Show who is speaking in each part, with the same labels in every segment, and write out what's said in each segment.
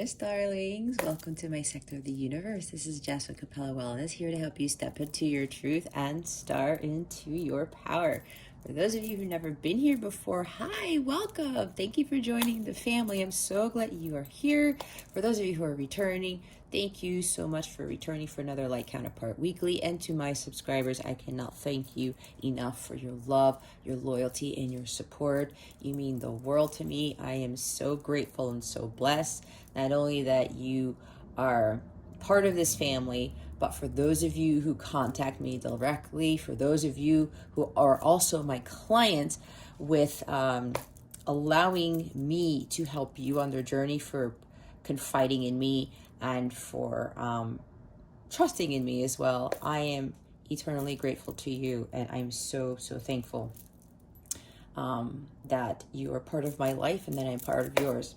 Speaker 1: Aquarius darlings, welcome to my sector of the universe. This is Jess with Capella Wellness, here to help you step into your truth and start into your power. For those of you who've never been here before, hi, welcome. Thank you for joining the family. I'm so glad you are here. For those of you who are returning, thank you so much for returning for another Light Counterpart Weekly. And to my subscribers, I cannot thank you enough for your love, your loyalty, and your support. You mean the world to me. I am so grateful and so blessed. Not only that you are part of this family, but for those of you who contact me directly, for those of you who are also my clients, with allowing me to help you on their journey, for confiding in me, and for trusting in me as well. I am eternally grateful to you, and I'm so thankful that you are part of my life and that I'm part of yours.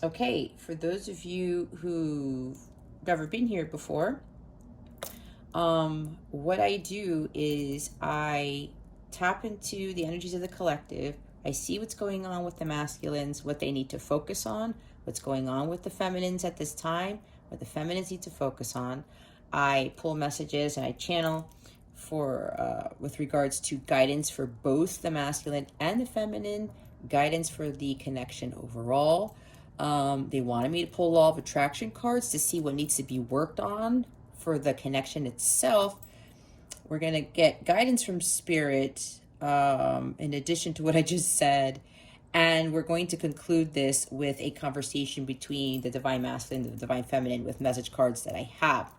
Speaker 1: Okay, for those of you who've never been here before, what I do is I tap into the energies of the collective. I see what's going on with the masculines, what they need to focus on, what's going on with the feminines at this time, what the feminines need to focus on. I pull messages and I channel for with regards to guidance for both the masculine and the feminine, guidance for the connection overall. They wanted me to pull law of attraction cards to see what needs to be worked on for the connection itself. We're going to get guidance from spirit in addition to what I just said. And we're going to conclude this with a conversation between the divine masculine and the divine feminine with message cards that I have.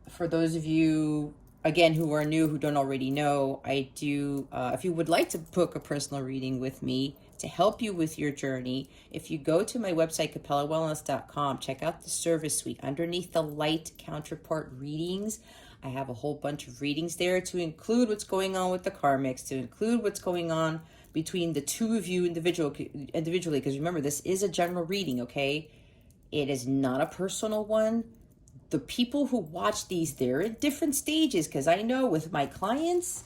Speaker 1: For those of you, again, who are new, who don't already know, I do, if you would like to book a personal reading with me to help you with your journey, if you go to my website, capellawellness.com, check out the service suite. Underneath the Light Counterpart readings, I have a whole bunch of readings there to include what's going on with the karmics, to include what's going on between the two of you individually, because remember, this is a general reading, okay? It is not a personal one. The people who watch these, they're at different stages, because I know with my clients,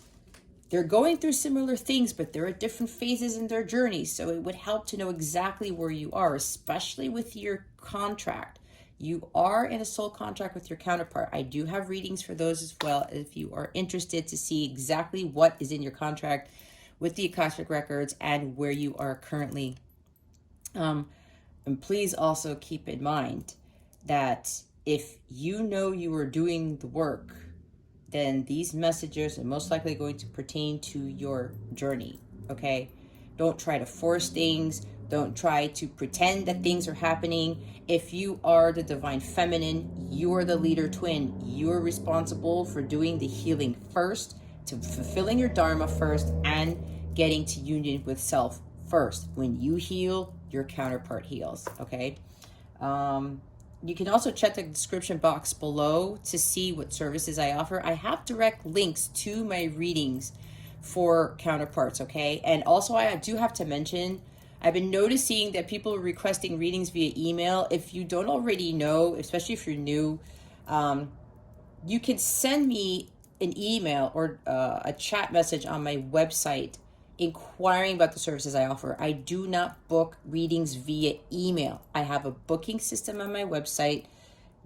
Speaker 1: they're going through similar things, but they're at different phases in their journey. So it would help to know exactly where you are, especially with your contract. You are in a soul contract with your counterpart. I do have readings for those as well, if you are interested to see exactly what is in your contract with the Akashic Records and where you are currently. And please also keep in mind that if you know you are doing the work, then these messages are most likely going to pertain to your journey, okay? Don't try to force things. Don't try to pretend that things are happening. If you are the divine feminine, you are the leader twin. You are responsible for doing the healing first, to fulfilling your dharma first, and getting to union with self first. When you heal, your counterpart heals, okay? You can also check the description box below to see what services I offer. I have direct links to my readings for counterparts, okay? And also I do have to mention, I've been noticing that people are requesting readings via email. If you don't already know, especially if you're new, you can send me an email or a chat message on my website inquiring about the services I offer. I do not book readings via email. I have a booking system on my website.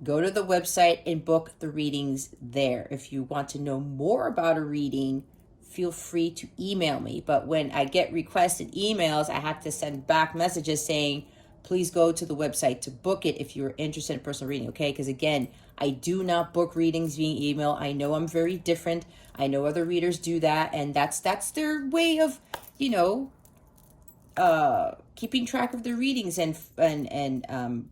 Speaker 1: Go to the website and book the readings there. If you want to know more about a reading, feel free to email me. But when I get requests and emails, I have to send back messages saying, please go to the website to book it if you're interested in personal reading, okay? Because again, I do not book readings via email. I know I'm very different. I know other readers do that, and that's their way of, you know, keeping track of their readings and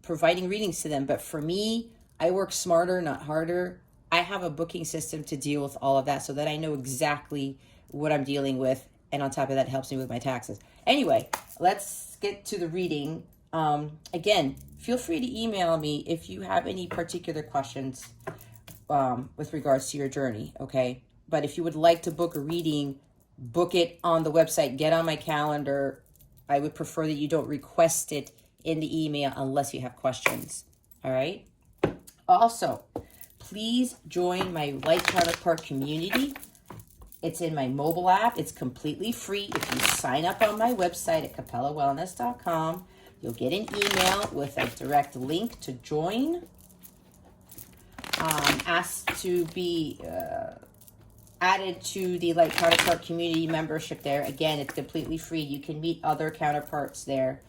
Speaker 1: providing readings to them. But for me, I work smarter, not harder. I have a booking system to deal with all of that so that I know exactly what I'm dealing with, and on top of that, helps me with my taxes. Anyway, let's get to the reading. Again, feel free to email me if you have any particular questions with regards to your journey, okay? But if you would like to book a reading, book it on the website, get on my calendar. I would prefer that you don't request it in the email unless you have questions, all right? Also, please join my Light Counterpart community. It's in my mobile app. It's completely free. If you sign up on my website at capellawellness.com, You'll get an email with a direct link to join. Ask to be added to the Light Counterpart community membership there. Again, it's completely free. You can meet other counterparts there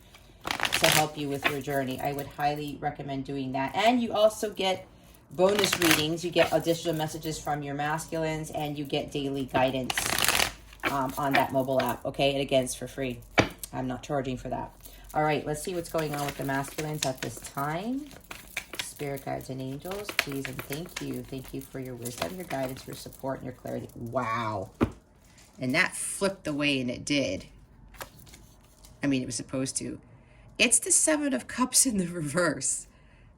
Speaker 1: to help you with your journey. I would highly recommend doing that. And you also get bonus readings. You get additional messages from your masculines, and you get daily guidance on that mobile app. Okay, and again, it's for free. I'm not charging for that. All right, let's see what's going on with the masculines at this time. Spirit guides and angels, please and thank you. Thank you for your wisdom, your guidance, your support, and your clarity. Wow. And that flipped the way and it did. I mean, it was supposed to. It's the Seven of Cups in the reverse.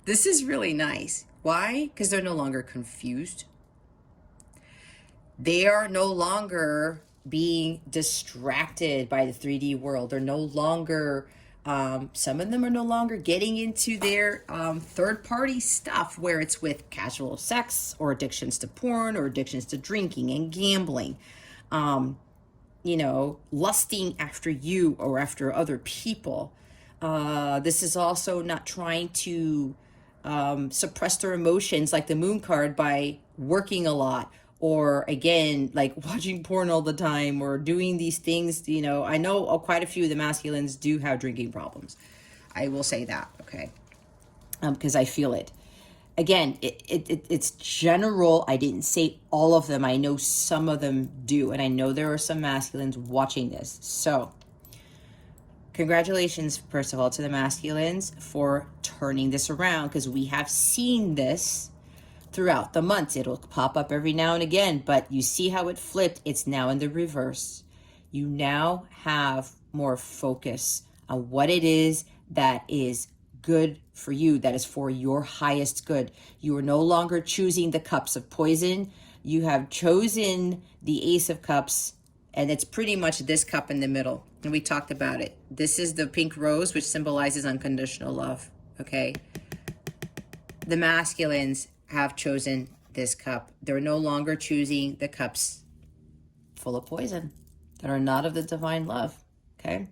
Speaker 1: This is really nice. Why? Because they're no longer confused. They are no longer being distracted by the 3D world. They're no longer... some of them are no longer getting into their third-party stuff where it's with casual sex or addictions to porn or addictions to drinking and gambling, you know, lusting after you or after other people. This is also not trying to suppress their emotions like the Moon card by working a lot, or again, like watching porn all the time or doing these things. You know, I know quite a few of the masculines do have drinking problems. I will say that, okay? Because I feel it. Again, it's general. I didn't say all of them. I know some of them do. And I know there are some masculines watching this. So congratulations, first of all, to the masculines for turning this around, because we have seen this throughout the months. It'll pop up every now and again, but you see how it flipped. It's now in the reverse. You now have more focus on what it is that is good for you, that is for your highest good. You are no longer choosing the cups of poison. You have chosen the Ace of Cups, and it's pretty much this cup in the middle. And we talked about it. This is the pink rose, which symbolizes unconditional love, okay? The masculines have chosen this cup. They're no longer choosing the cups full of poison that are not of the divine love, okay?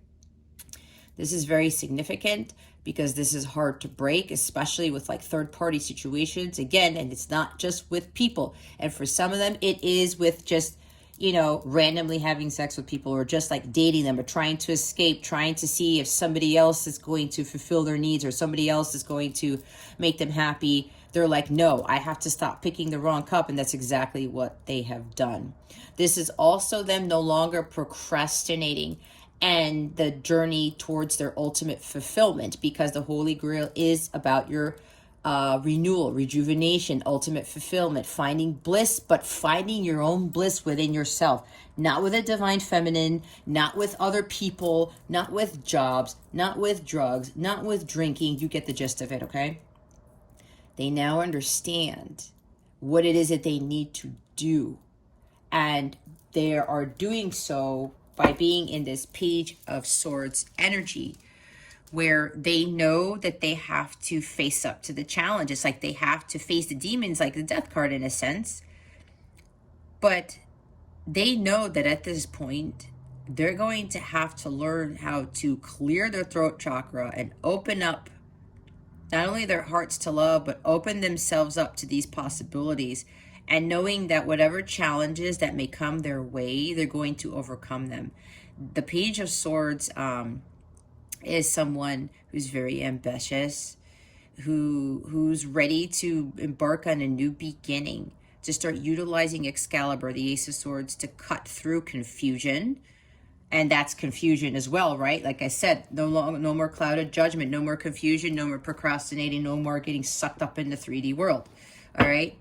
Speaker 1: This is very significant because this is hard to break, especially with like third-party situations. Again, and it's not just with people. And for some of them, it is with just, you know, randomly having sex with people, or just like dating them, or trying to escape, trying to see if somebody else is going to fulfill their needs or somebody else is going to make them happy. They're like, no, I have to stop picking the wrong cup. And that's exactly what they have done. This is also them no longer procrastinating and the journey towards their ultimate fulfillment, because the Holy Grail is about your renewal, rejuvenation, ultimate fulfillment, finding bliss, but finding your own bliss within yourself, not with a divine feminine, not with other people, not with jobs, not with drugs, not with drinking. You get the gist of it, okay? They now understand what it is that they need to do, and they are doing so by being in this Page of Swords energy, where they know that they have to face up to the challenge. It's like they have to face the demons, like the Death card in a sense. But they know that at this point, they're going to have to learn how to clear their throat chakra and open up not only their hearts to love, but open themselves up to these possibilities, and knowing that whatever challenges that may come their way, they're going to overcome them. The Page of Swords is someone who's very ambitious, who's ready to embark on a new beginning, to start utilizing Excalibur, the Ace of Swords, to cut through confusion. And that's confusion as well, right? Like I said, no more clouded judgment, no more confusion, no more procrastinating, no more getting sucked up in the 3D world, all right?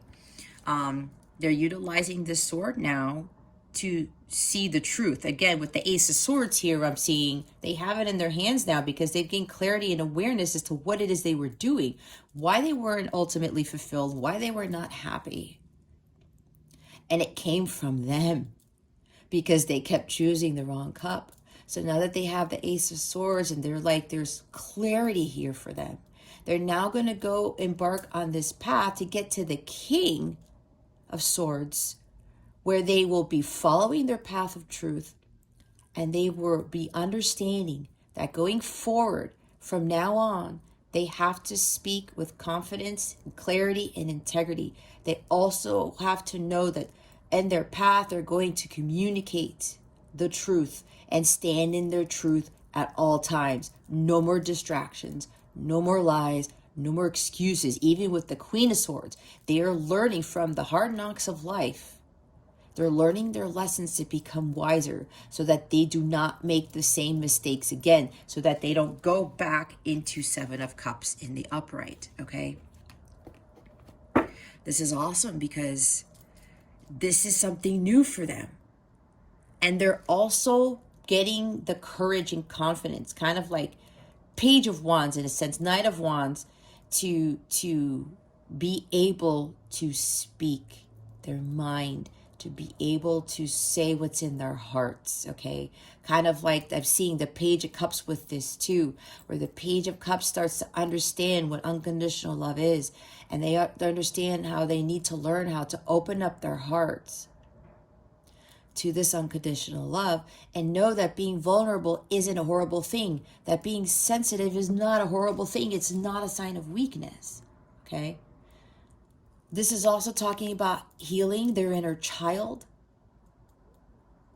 Speaker 1: They're utilizing this sword now to see the truth. Again, with the Ace of Swords here, I'm seeing they have it in their hands now because they've gained clarity and awareness as to what it is they were doing, why they weren't ultimately fulfilled, why they were not happy. And it came from them because they kept choosing the wrong cup. So now that they have the Ace of Swords and they're like, there's clarity here for them. They're now going to go embark on this path to get to the King of Swords, where they will be following their path of truth, and they will be understanding that going forward From now on, they have to speak with confidence, clarity, and integrity. They also have to know that in their path, they're going to communicate the truth and stand in their truth at all times. No more distractions, no more lies, no more excuses. Even with the Queen of Swords, they are learning from the hard knocks of life. They're learning their lessons to become wiser so that they do not make the same mistakes again, so that they don't go back into Seven of Cups in the upright, okay? This is awesome because this is something new for them. And they're also getting the courage and confidence, kind of like Page of Wands in a sense, Knight of Wands, to be able to speak their mind, to be able to say what's in their hearts, okay? Kind of like I'm seeing the Page of Cups with this too, where the Page of Cups starts to understand what unconditional love is, and they understand how they need to learn how to open up their hearts to this unconditional love and know that being vulnerable isn't a horrible thing, that being sensitive is not a horrible thing. It's not a sign of weakness, okay? This is also talking about healing their inner child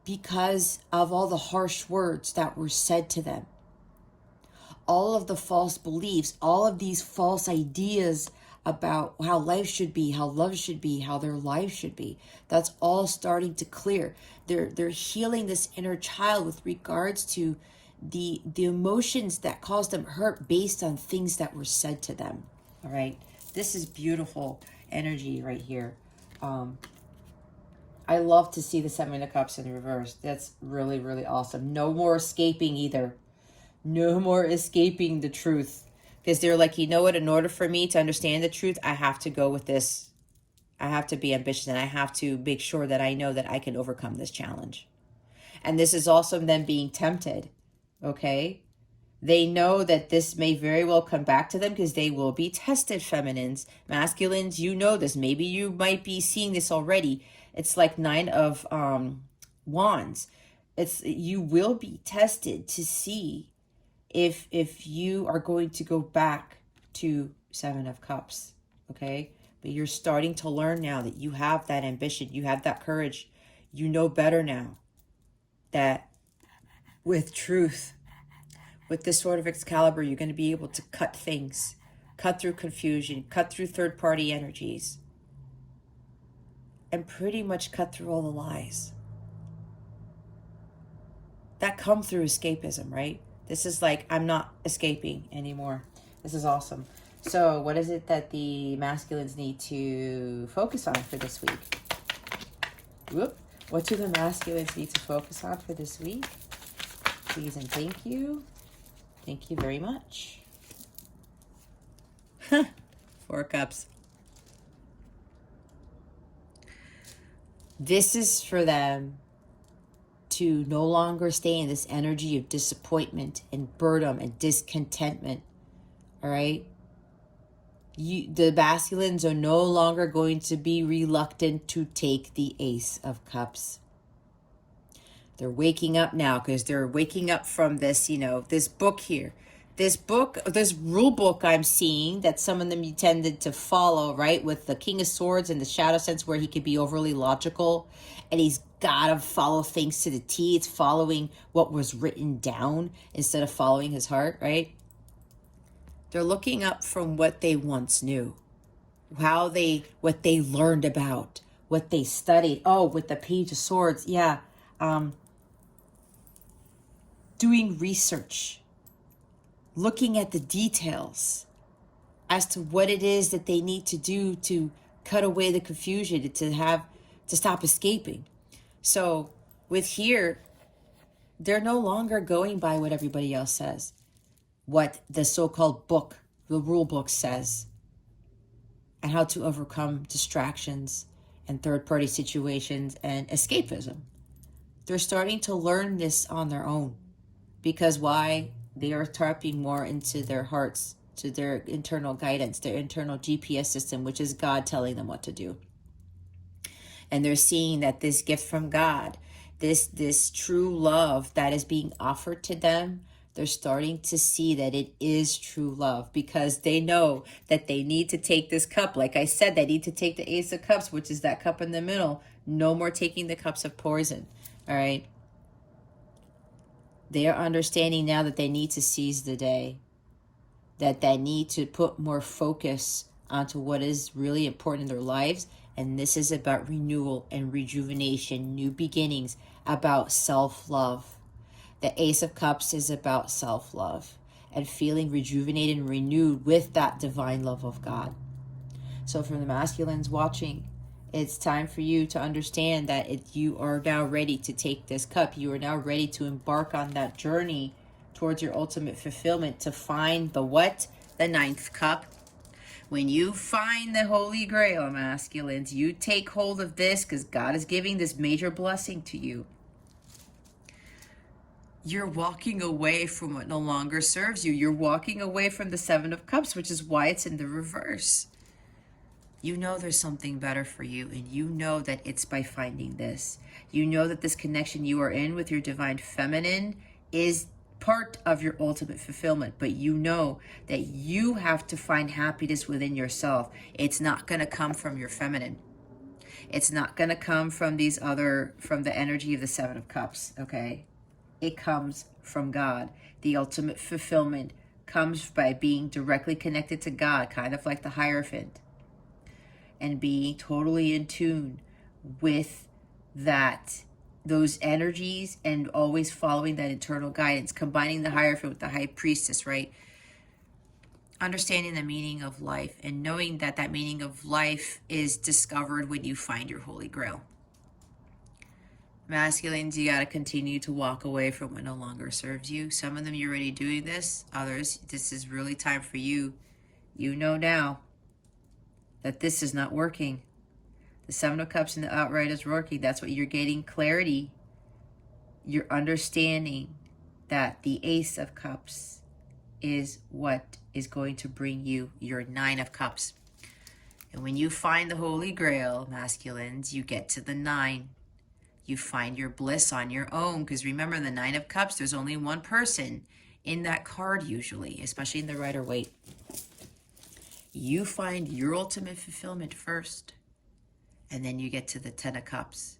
Speaker 1: because of all the harsh words that were said to them. All of the false beliefs, all of these false ideas about how life should be, how love should be, how their life should be. That's all starting to clear. They're healing this inner child with regards to the emotions that caused them hurt based on things that were said to them. All right. This is beautiful energy right here. I love to see the Seven of Cups in reverse. That's really, really awesome. No more escaping either. No more escaping the truth. Because they're like, you know what? In order for me to understand the truth, I have to go with this. I have to be ambitious and I have to make sure that I know that I can overcome this challenge. And this is also them being tempted. Okay? They know that this may very well come back to them because they will be tested, feminines. Masculines, you know this. Maybe you might be seeing this already. It's like Nine of Wands. You will be tested to see if you are going to go back to Seven of Cups, okay? But you're starting to learn now that you have that ambition, you have that courage. You know better now that with truth, with this Sword of Excalibur, you're going to be able to cut things, cut through confusion, cut through third-party energies, and pretty much cut through all the lies that come through escapism, right? This is like, I'm not escaping anymore. This is awesome. So what is it that the masculines need to focus on for this week? Whoop. What do the masculines need to focus on for this week? Please and thank you. Thank you very much. Four of Cups. This is for them to no longer stay in this energy of disappointment and boredom and discontentment. All right? The masculines are no longer going to be reluctant to take the Ace of Cups. They're waking up now because they're waking up from this, this book here. This rule book I'm seeing that some of them you tended to follow, right? With the King of Swords and the Shadow Sense where he could be overly logical and he's got to follow things to the T. It's following what was written down instead of following his heart, right? They're looking up from what they once knew, what they learned about, what they studied. Oh, with the Page of Swords, yeah. Doing research, looking at the details as to what it is that they need to do to cut away the confusion, to stop escaping. So with here, they're no longer going by what everybody else says, what the so-called book, the rule book says, and how to overcome distractions and third-party situations and escapism. They're starting to learn this on their own. Because why? They are tapping more into their hearts, to their internal guidance, their internal GPS system, which is God telling them what to do. And they're seeing that this gift from God, this true love that is being offered to them, They're starting to see that it is true love because they know that they need to take this cup. Like I said, they need to take the Ace of Cups, which is that cup in the middle. No more taking the cups of poison. All right. They are understanding now that they need to seize the day, that they need to put more focus onto what is really important in their lives. And this is about renewal and rejuvenation, new beginnings, about self-love. The Ace of Cups is about self-love and feeling rejuvenated and renewed with that divine love of God. So from the masculines watching, it's time for you to understand that you are now ready to take this cup. You are now ready to embark on that journey towards your ultimate fulfillment, to find the what? The ninth cup. When you find the Holy Grail, masculines, you take hold of this because God is giving this major blessing to you. You're walking away from what no longer serves you. You're walking away from the Seven of Cups, which is why it's in the reverse. You know there's something better for you, and you know that it's by finding this. You know that this connection you are in with your divine feminine is part of your ultimate fulfillment, but you know that you have to find happiness within yourself. It's not going to come from your feminine. It's not going to come from from the energy of the Seven of Cups, okay? It comes from God. The ultimate fulfillment comes by being directly connected to God, kind of like the Hierophant, and being totally in tune with those energies, and always following that internal guidance, combining the Hierophant with the High Priestess, right? Understanding the meaning of life and knowing that that meaning of life is discovered when you find your Holy Grail. Masculines, you got to continue to walk away from what no longer serves you. Some of them you're already doing this. Others, this is really time for you. You know now that this is not working. The Seven of Cups and the outright is working. That's what you're getting clarity. You're understanding that the Ace of Cups is what is going to bring you your Nine of Cups. And when you find the Holy Grail, masculines, you get to the 9. You find your bliss on your own, because remember, the Nine of Cups, there's only one person in that card usually, especially in the Rider-Waite. You find your ultimate fulfillment first, and then you get to the 10 of Cups,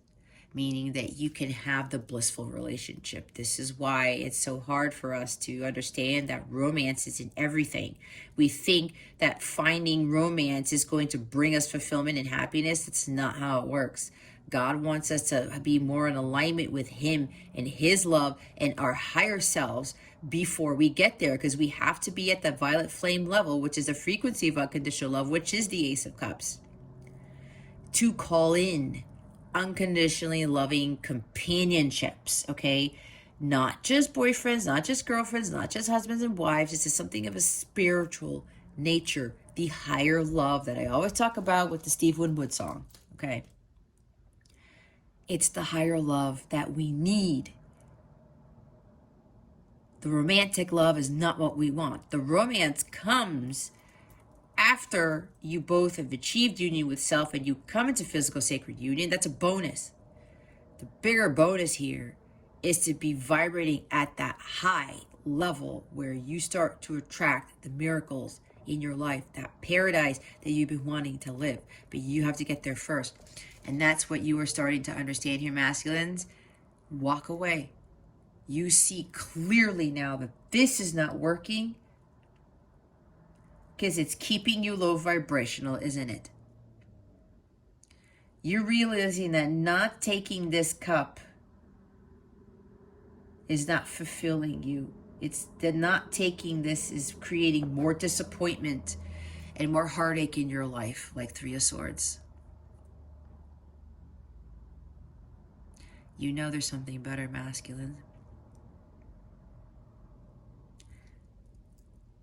Speaker 1: meaning that you can have the blissful relationship. This is why it's so hard for us to understand that romance is in everything. We think that finding romance is going to bring us fulfillment and happiness. That's not how it works. God wants us to be more in alignment with Him and His love and our higher selves before we get there, because we have to be at the violet flame level, which is the frequency of unconditional love, which is the Ace of Cups, to call in unconditionally loving companionships, okay? Not just boyfriends, not just girlfriends, not just husbands and wives. This is something of a spiritual nature, the higher love that I always talk about with the Steve Winwood song, okay? It's the higher love that we need. The romantic love is not what we want. The romance comes after you both have achieved union with self and you come into physical sacred union. That's a bonus. The bigger bonus here is to be vibrating at that high level where you start to attract the miracles in your life, that paradise that you've been wanting to live. But you have to get there first. And that's what you are starting to understand here, masculines. Walk away. You see clearly now that this is not working, because it's keeping you low vibrational, isn't it? You're realizing that not taking this cup is not fulfilling you. It's that not taking this is creating more disappointment and more heartache in your life, like Three of Swords. You know there's something better, masculine.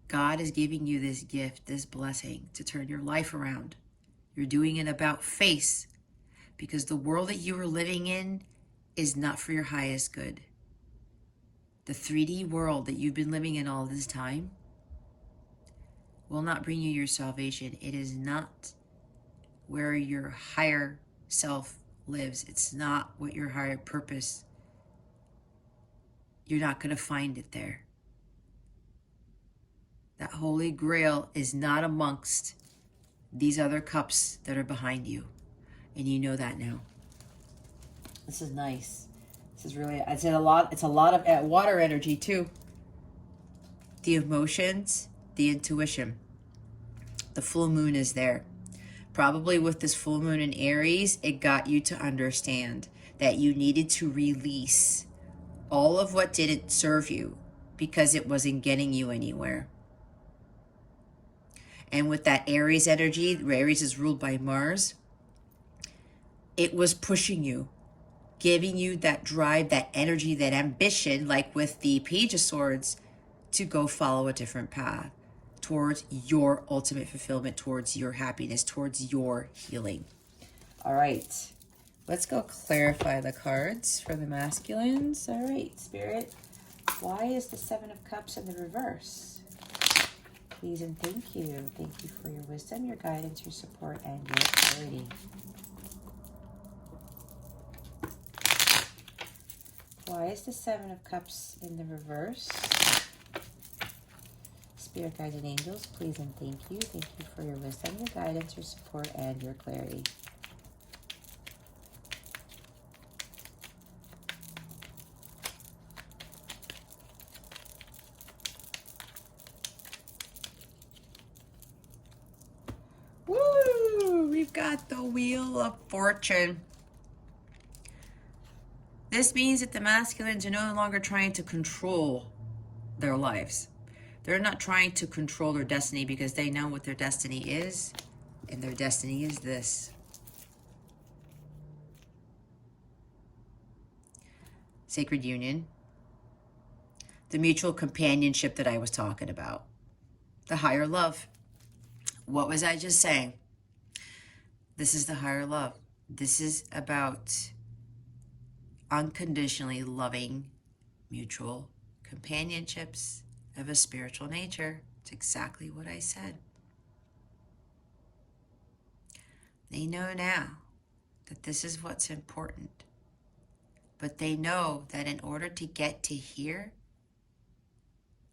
Speaker 1: God is giving you this gift, this blessing, to turn your life around. You're doing it about face, because the world that you are living in is not for your highest good. The 3D world that you've been living in all this time will not bring you your salvation. It is not where your higher self lives. It's not what your higher purpose. You're not going to find it there. That Holy Grail is not amongst these other cups that are behind you. And you know that now. This is nice. This is really, it's a lot of water energy too. The emotions, the intuition. The full moon is there. Probably with this full moon in Aries, it got you to understand that you needed to release all of what didn't serve you because it wasn't getting you anywhere. And with that Aries energy, Aries is ruled by Mars, it was pushing you, giving you that drive, that energy, that ambition, like with the Page of Swords, to go follow a different path towards your ultimate fulfillment, towards your happiness, towards your healing. All right, let's go clarify the cards for the masculines. All right, Spirit, why is the Seven of Cups in the reverse? Please and thank you. Thank you for your wisdom, your guidance, your support, and your clarity. Why is the Seven of Cups in the reverse? Spirit, guides, and angels, please and thank you. Thank you for your wisdom, your guidance, your support, and your clarity. Woo! We've got the Wheel of Fortune. This means that the masculines are no longer trying to control their lives. They're not trying to control their destiny because they know what their destiny is, and their destiny is this. Sacred union. The mutual companionship that I was talking about. The higher love. What was I just saying? This is the higher love. This is about unconditionally loving mutual companionships of a spiritual nature. It's exactly what I said. They know now that this is what's important. But they know that in order to get to here,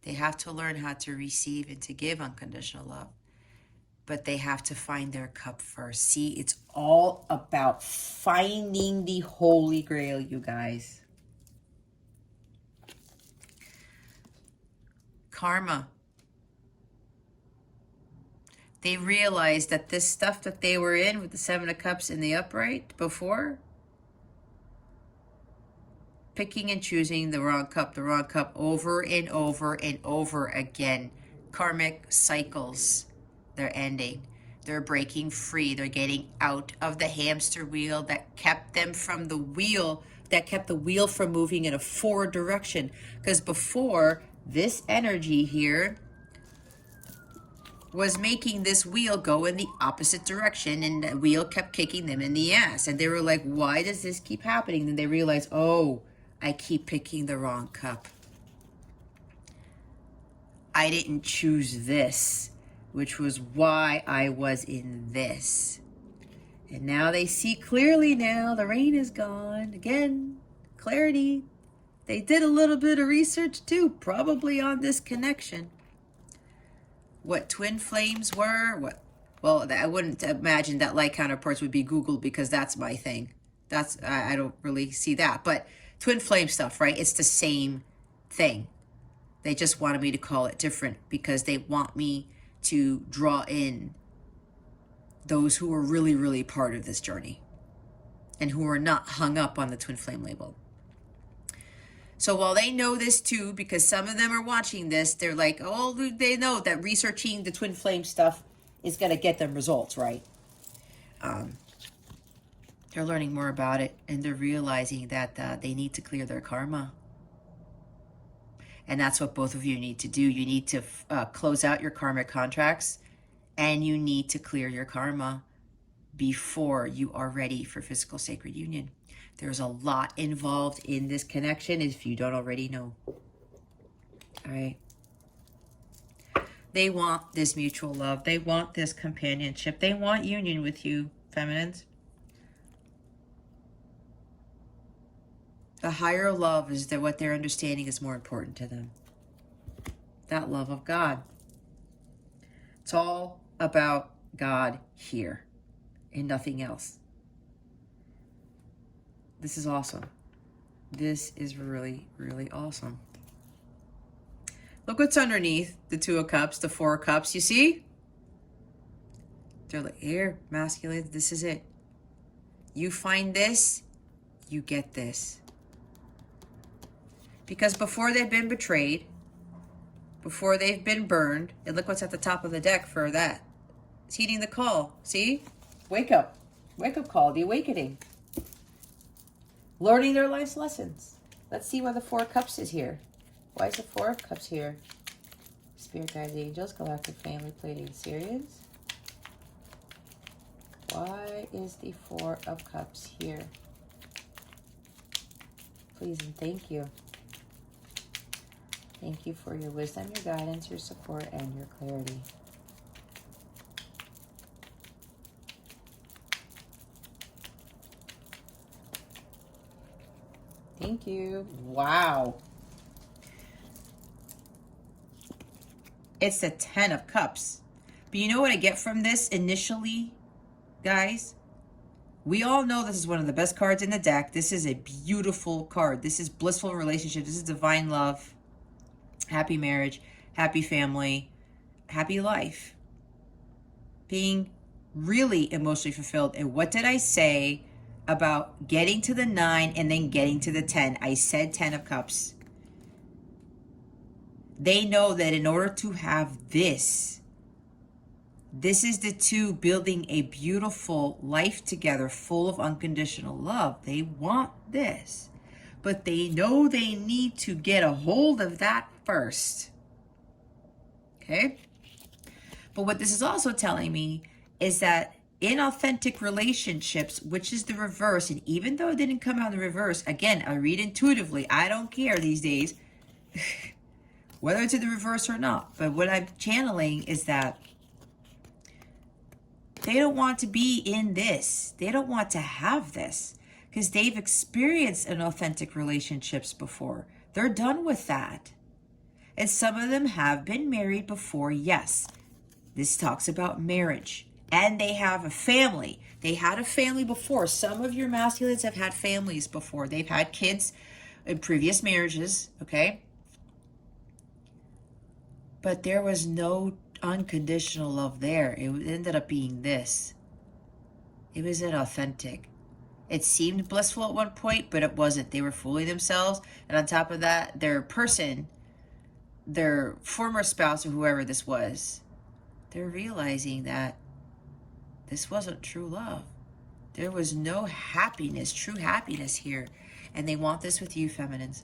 Speaker 1: they have to learn how to receive and to give unconditional love. But they have to find their cup first. See, it's all about finding the Holy Grail, you guys. Karma. They realized that this stuff that they were in with the Seven of Cups in the upright before, picking and choosing the wrong cup over and over and over again. Karmic cycles. They're ending. They're breaking free. They're getting out of the hamster wheel that kept them from the wheel, that kept the wheel from moving in a forward direction. Because before, this energy here was making this wheel go in the opposite direction, and the wheel kept kicking them in the ass. And they were like, why does this keep happening? Then they realized, oh, I keep picking the wrong cup. I didn't choose this, which was why I was in this. And now they see clearly now. The rain is gone. Again, clarity. They did a little bit of research too, probably on this connection. What twin flames were, well, I wouldn't imagine that like counterparts would be Googled because that's my thing. I don't really see that. But twin flame stuff, right? It's the same thing. They just wanted me to call it different because they want me to draw in those who are really, really part of this journey and who are not hung up on the twin flame label. So while they know this too, because some of them are watching this, they're like, oh, they know that researching the twin flame stuff is going to get them results, right? They're learning more about it, and they're realizing that they need to clear their karma. And that's what both of you need to do. You need to close out your karmic contracts, and you need to clear your karma before you are ready for physical sacred union. There's a lot involved in this connection if you don't already know. All right. They want this mutual love. They want this companionship. They want union with you, feminines. The higher love is that what they're understanding is more important to them. That love of God. It's all about God here and nothing else. This is awesome. This is really, really awesome. Look what's underneath the Two of Cups, the Four of Cups. You see? They're like, here, masculine, this is it. You find this, you get this. Because before they've been betrayed, before they've been burned, and look what's at the top of the deck for that. It's heeding the call. See? Wake up. Wake up call, the awakening. Learning their life's lessons. Let's see why the Four of Cups is here. Why is the Four of Cups here? Spirit guides, angels, galactic family, Pleiadian Sirians. Why is the Four of Cups here? Please and thank you. Thank you for your wisdom, your guidance, your support, and your clarity. Thank you. Wow. It's the Ten of Cups. But you know what I get from this initially, guys? We all know this is one of the best cards in the deck. This is a beautiful card. This is blissful relationship. This is divine love, happy marriage, happy family, happy life. Being really emotionally fulfilled. And what did I say about getting to the 9 and then getting to the 10? I said 10 of Cups. They know that in order to have this is the two building a beautiful life together full of unconditional love. They want this, but they know they need to get a hold of that first. Okay? But what this is also telling me is that in authentic relationships, which is the reverse, and even though it didn't come out in the reverse, again, I read intuitively. I don't care these days whether it's in the reverse or not. But what I'm channeling is that they don't want to be in this. They don't want to have this because they've experienced inauthentic relationships before. They're done with that. And some of them have been married before, yes. This talks about marriage. And they have a family. They had a family before. Some of your masculines have had families before. They've had kids in previous marriages, okay? But there was no unconditional love there. It ended up being this. It was inauthentic. It seemed blissful at one point, but it wasn't. They were fooling themselves. And on top of that, their person, their former spouse or whoever this was, they're realizing that this wasn't true love. There was no happiness, true happiness here. And they want this with you, feminines.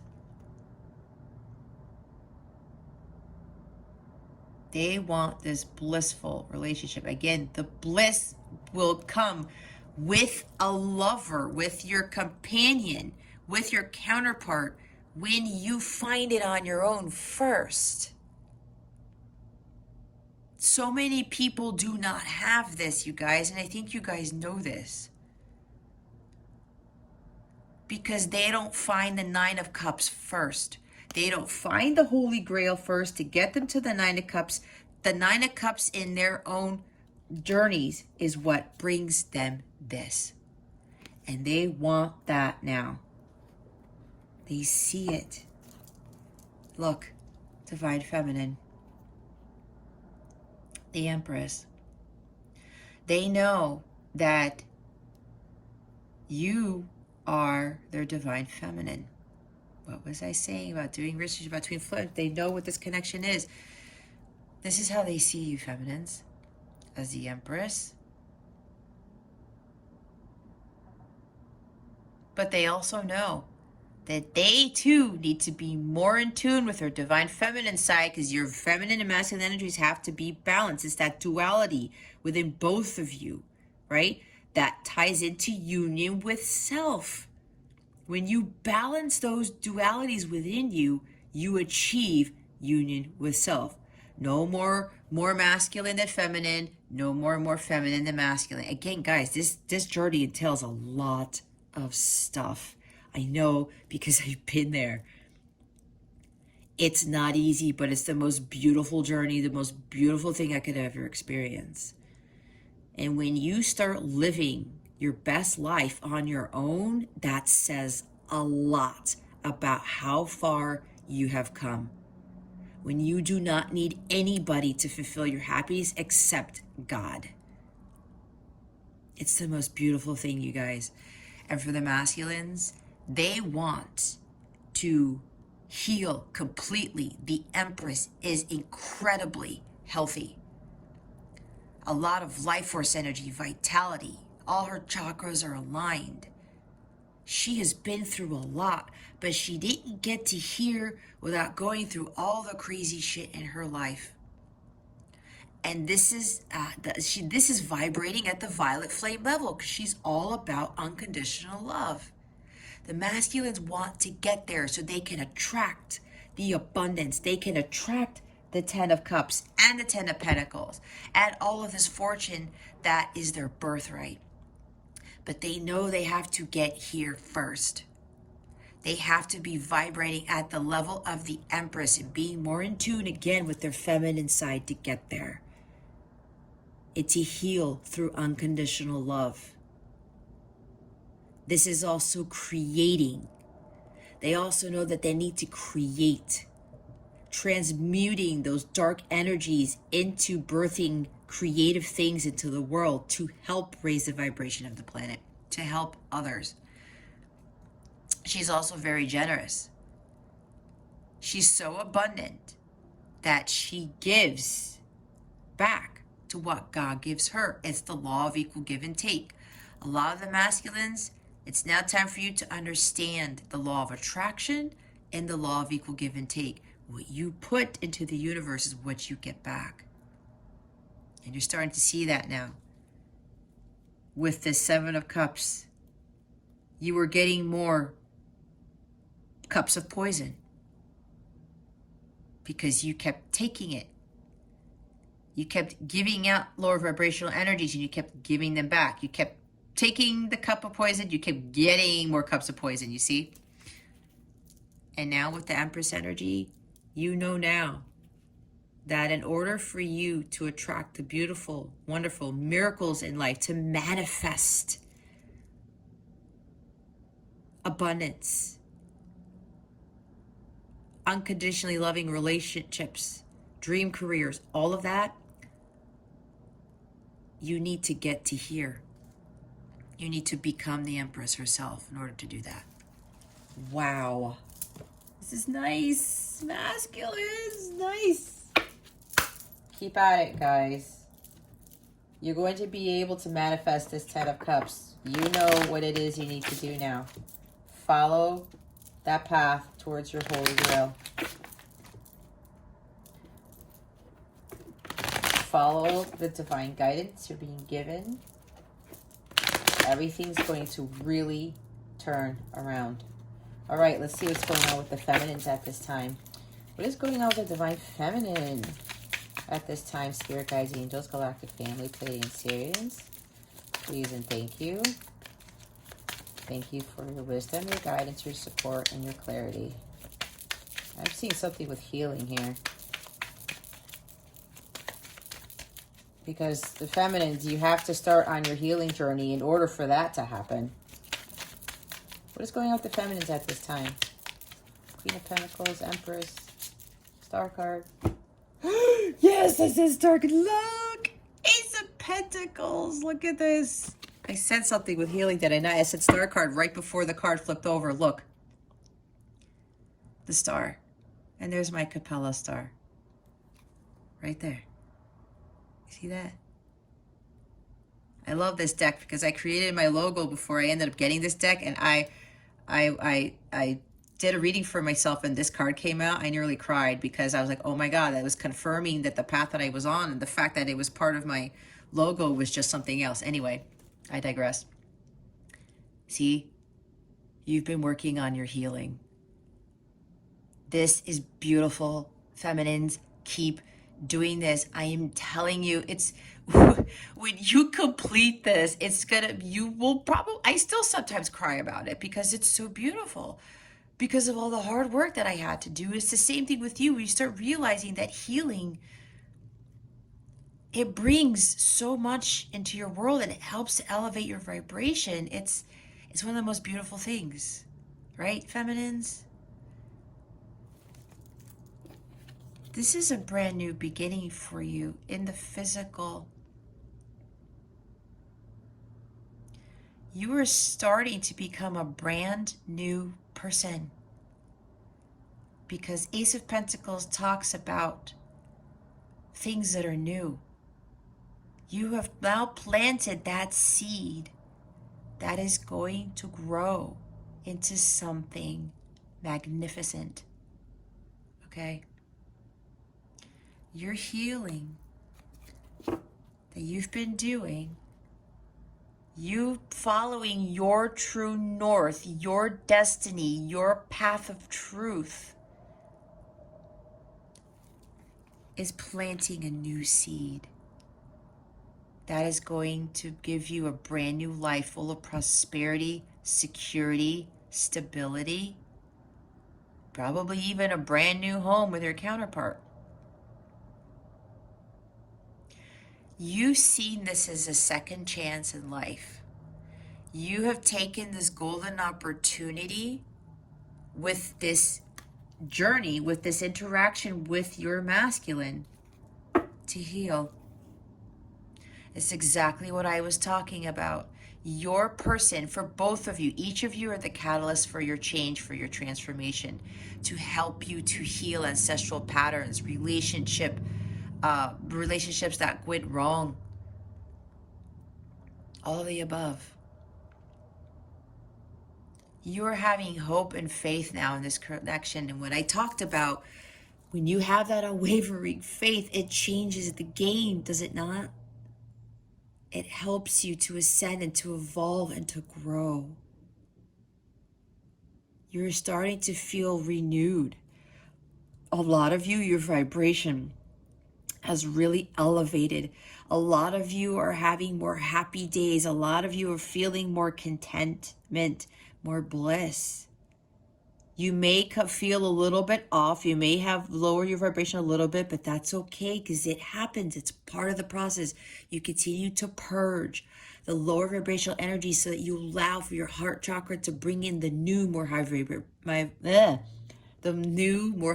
Speaker 1: They want this blissful relationship. Again, the bliss will come with a lover, with your companion, with your counterpart, when you find it on your own first. So many people do not have this, you guys, and I think you guys know this. Because they don't find the 9 of Cups first. They don't find the Holy Grail first to get them to the 9 of Cups. The 9 of Cups in their own journeys is what brings them this. And they want that now. They see it. Look, Divine Feminine. The Empress. They know that you are their Divine Feminine. What was I saying about doing research between flirt? They know what this connection is. This is how they see you, feminines, as the Empress. But they also know that they too need to be more in tune with their divine feminine side, because your feminine and masculine energies have to be balanced. It's that duality within both of you, right? That ties into union with self. When you balance those dualities within you, you achieve union with self. No more masculine than feminine. No more feminine than masculine. Again, guys, this journey entails a lot of stuff. I know, because I've been there. It's not easy, but it's the most beautiful journey, the most beautiful thing I could ever experience. And when you start living your best life on your own, that says a lot about how far you have come. When you do not need anybody to fulfill your happiness except God. It's the most beautiful thing, you guys. And for the masculines, they want to heal completely. The Empress is incredibly healthy. A lot of life force energy, vitality. All her chakras are aligned. She has been through a lot, but she didn't get to here without going through all the crazy shit in her life. And this is this is vibrating at the violet flame level because she's all about unconditional love. The masculines want to get there so they can attract the abundance. They can attract the 10 of Cups and the 10 of Pentacles and all of this fortune that is their birthright. But they know they have to get here first. They have to be vibrating at the level of the Empress and being more in tune again with their feminine side to get there. It's to heal through unconditional love. This is also creating. They also know that they need to create, transmuting those dark energies into birthing creative things into the world to help raise the vibration of the planet, to help others. She's also very generous. She's so abundant that she gives back to what God gives her. It's the law of equal give and take. A lot of the masculines, it's now time for you to understand the law of attraction and the law of equal give and take. What you put into the universe is what you get back. And you're starting to see that now. With the 7 of Cups, you were getting more cups of poison because you kept taking it. You kept giving out lower vibrational energies and you kept giving them back. You kept taking the cup of poison, you kept getting more cups of poison, you see? And now with the Empress energy, you know now that in order for you to attract the beautiful, wonderful miracles in life, to manifest abundance, unconditionally loving relationships, dream careers, all of that, you need to get to here. You need to become the Empress herself in order to do that. Wow. This is nice. Masculines. Nice. Keep at it, guys. You're going to be able to manifest this 10 of Cups. You know what it is you need to do now. Follow that path towards your holy grail. Follow the divine guidance you're being given. Everything's going to really turn around. All right, let's see what's going on with the feminines at this time. What is going on with the divine feminine at this time? Spirit guides, angels, galactic family, Pleiadian Sirians. Please and thank you. Thank you for your wisdom, your guidance, your support, and your clarity. I'm seeing something with healing here. Because the feminines, you have to start on your healing journey in order for that to happen. What is going on with the feminines at this time? Queen of Pentacles, Empress, Star card. Yes, this is Star card. Look! Ace of Pentacles. Look at this. I said something with healing, did I not? I said Star card right before the card flipped over. Look. The star. And there's my Capella star. Right there. See that? I love this deck because I created my logo before I ended up getting this deck, and I did a reading for myself and this card came out. I nearly cried because I was like, oh my God, that was confirming that the path that I was on and the fact that it was part of my logo was just something else. Anyway, I digress. See, you've been working on your healing. This is beautiful. Feminines, keep doing this. I am telling you, it's when you complete this, it's gonna, you will probably, I still sometimes cry about it because it's so beautiful. because of all the hard work that I had to do. It's the same thing with you. You start realizing that healing, it brings so much into your world and it helps to elevate your vibration. It's one of the most beautiful things, right, feminines? This is a brand new beginning for you in the physical. You are starting to become a brand new person, because Ace of Pentacles talks about things that are new. You have now planted that seed that is going to grow into something magnificent. Okay? Your healing that you've been doing, you following your true north, your destiny, your path of truth, is planting a new seed that is going to give you a brand new life full of prosperity, security, stability, probably even a brand new home with your counterpart. You've seen this as a second chance in life. You have taken this golden opportunity with this journey, with this interaction with your masculine, to heal. It's exactly what I was talking about. Your person, for both of you, each of you are the catalyst for your change, for your transformation, to help you to heal ancestral patterns, relationships that went wrong, all of the above. You are having hope and faith now in this connection. And what I talked about, when you have that unwavering faith, it changes the game, does it not? It helps you to ascend and to evolve and to grow. You're starting to feel renewed. A lot of you, your vibration has really elevated. A lot of you are having more happy days. A lot of you are feeling more contentment, more bliss. You may feel a little bit off. You may have lower your vibration a little bit, but that's okay because it happens. It's part of the process. You continue to purge the lower vibrational energy so that you allow for your heart chakra to bring in the new, more high more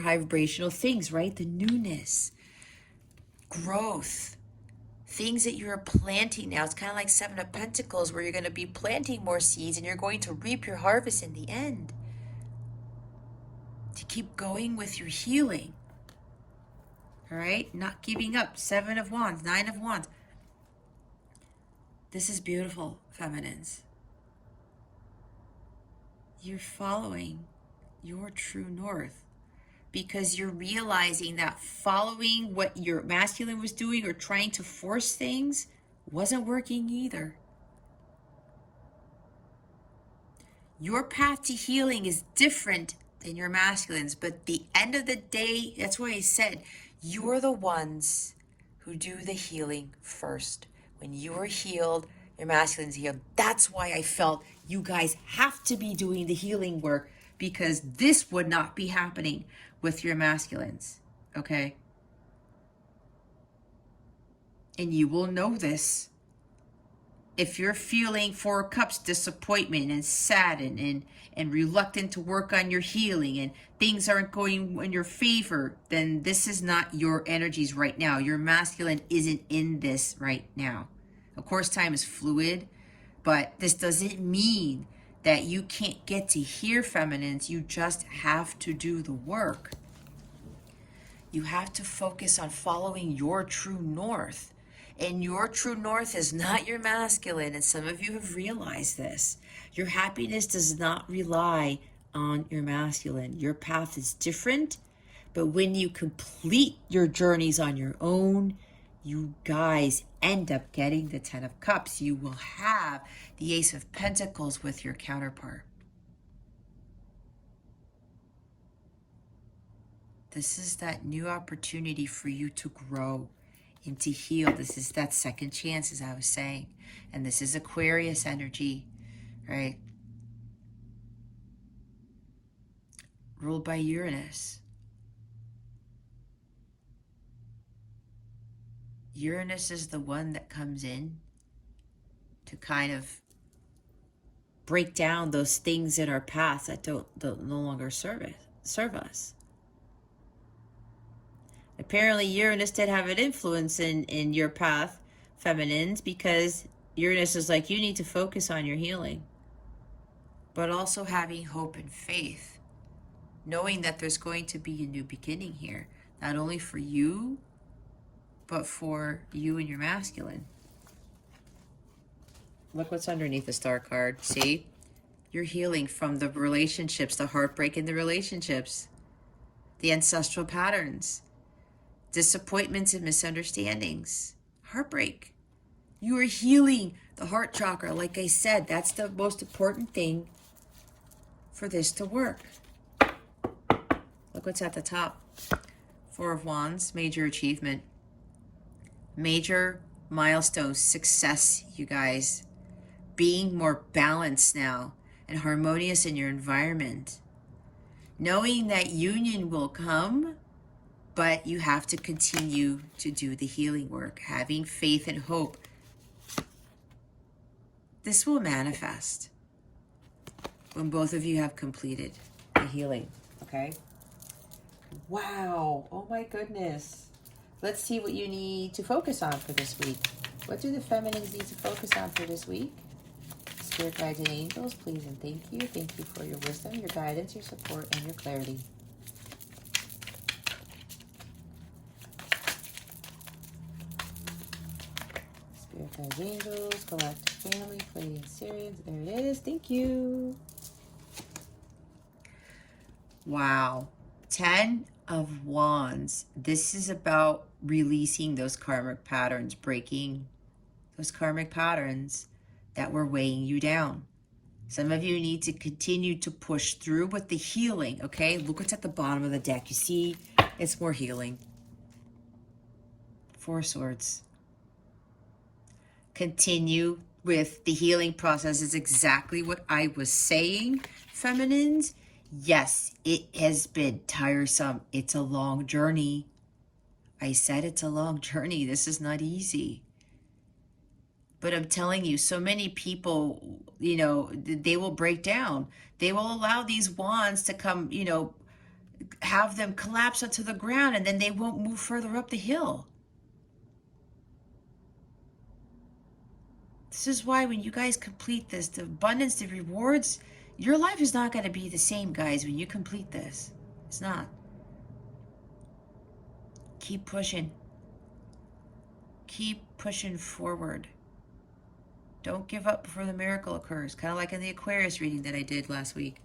Speaker 1: high vibrational things, right? The newness, growth, things that you're planting now. It's kind of like Seven of Pentacles, where you're going to be planting more seeds and you're going to reap your harvest in the end. To keep going with your healing. All right? Not giving up. 7 of Wands, 9 of Wands. This is beautiful, feminines. You're following your true north because you're realizing that following what your masculine was doing or trying to force things wasn't working either. Your path to healing is different than your masculines, but at the end of the day, that's why I said, you're the ones who do the healing first. When you are healed, your masculine's healed. That's why I felt you guys have to be doing the healing work, because this would not be happening with your masculines, okay? And you will know this. If you're feeling Four of Cups disappointment and saddened and reluctant to work on your healing and things aren't going in your favor, then this is not your energies right now. Your masculine isn't in this right now. Of course, time is fluid, but this doesn't mean that you can't get to hear feminines. You just have to do the work. You have to focus on following your true north. And your true north is not your masculine. And some of you have realized this. Your happiness does not rely on your masculine. Your path is different. But when you complete your journeys on your own, you guys end up getting the 10 of Cups. You will have the Ace of Pentacles with your counterpart. This is that new opportunity for you to grow and to heal. This is that second chance, as I was saying. And this is Aquarius energy, right? ruled by Uranus. Uranus is the one that comes in to kind of break down those things in our path that don't no longer serve us. Apparently, Uranus did have an influence in your path, feminines, because Uranus is like, you need to focus on your healing, but also having hope and faith, knowing that there's going to be a new beginning here, not only for you, but for you and your masculine. Look what's underneath the star card. See? You're healing from the relationships, the heartbreak in the relationships, the ancestral patterns, disappointments and misunderstandings, heartbreak. You are healing the heart chakra. Like I said, that's the most important thing for this to work. Look what's at the top. Four of Wands, major achievement. Major milestones, success, you guys. Being more balanced now and harmonious in your environment. Knowing that union will come, but you have to continue to do the healing work. Having faith and hope. This will manifest when both of you have completed the healing, okay? Wow, oh my goodness. Let's see what you need to focus on for this week. What do the feminines need to focus on for this week? Spirit guides and angels, please and thank you. Thank you for your wisdom, your guidance, your support, and your clarity. Spirit guides, angels, galactic family, Pleiadian Syrians. There it is. Thank you. Wow. 10 of Wands. This is about releasing those karmic patterns, breaking those karmic patterns that were weighing you down. Some of you need to continue to push through with the healing, okay? Look what's at the bottom of the deck. You see, it's more healing. Four of Swords. Continue with the healing process is exactly what I was saying, feminines. Yes, it has been tiresome. It's a long journey. I said it's a long journey. This is not easy. But I'm telling you, so many people, you know, they will break down. They will allow these wands to come, you know, have them collapse onto the ground, and then they won't move further up the hill. This is why when you guys complete this, the abundance, the rewards, your life is not going to be the same, guys, when you complete this. It's not. Keep pushing. Keep pushing forward. Don't give up before the miracle occurs. Kind of like in the Aquarius reading that I did last week.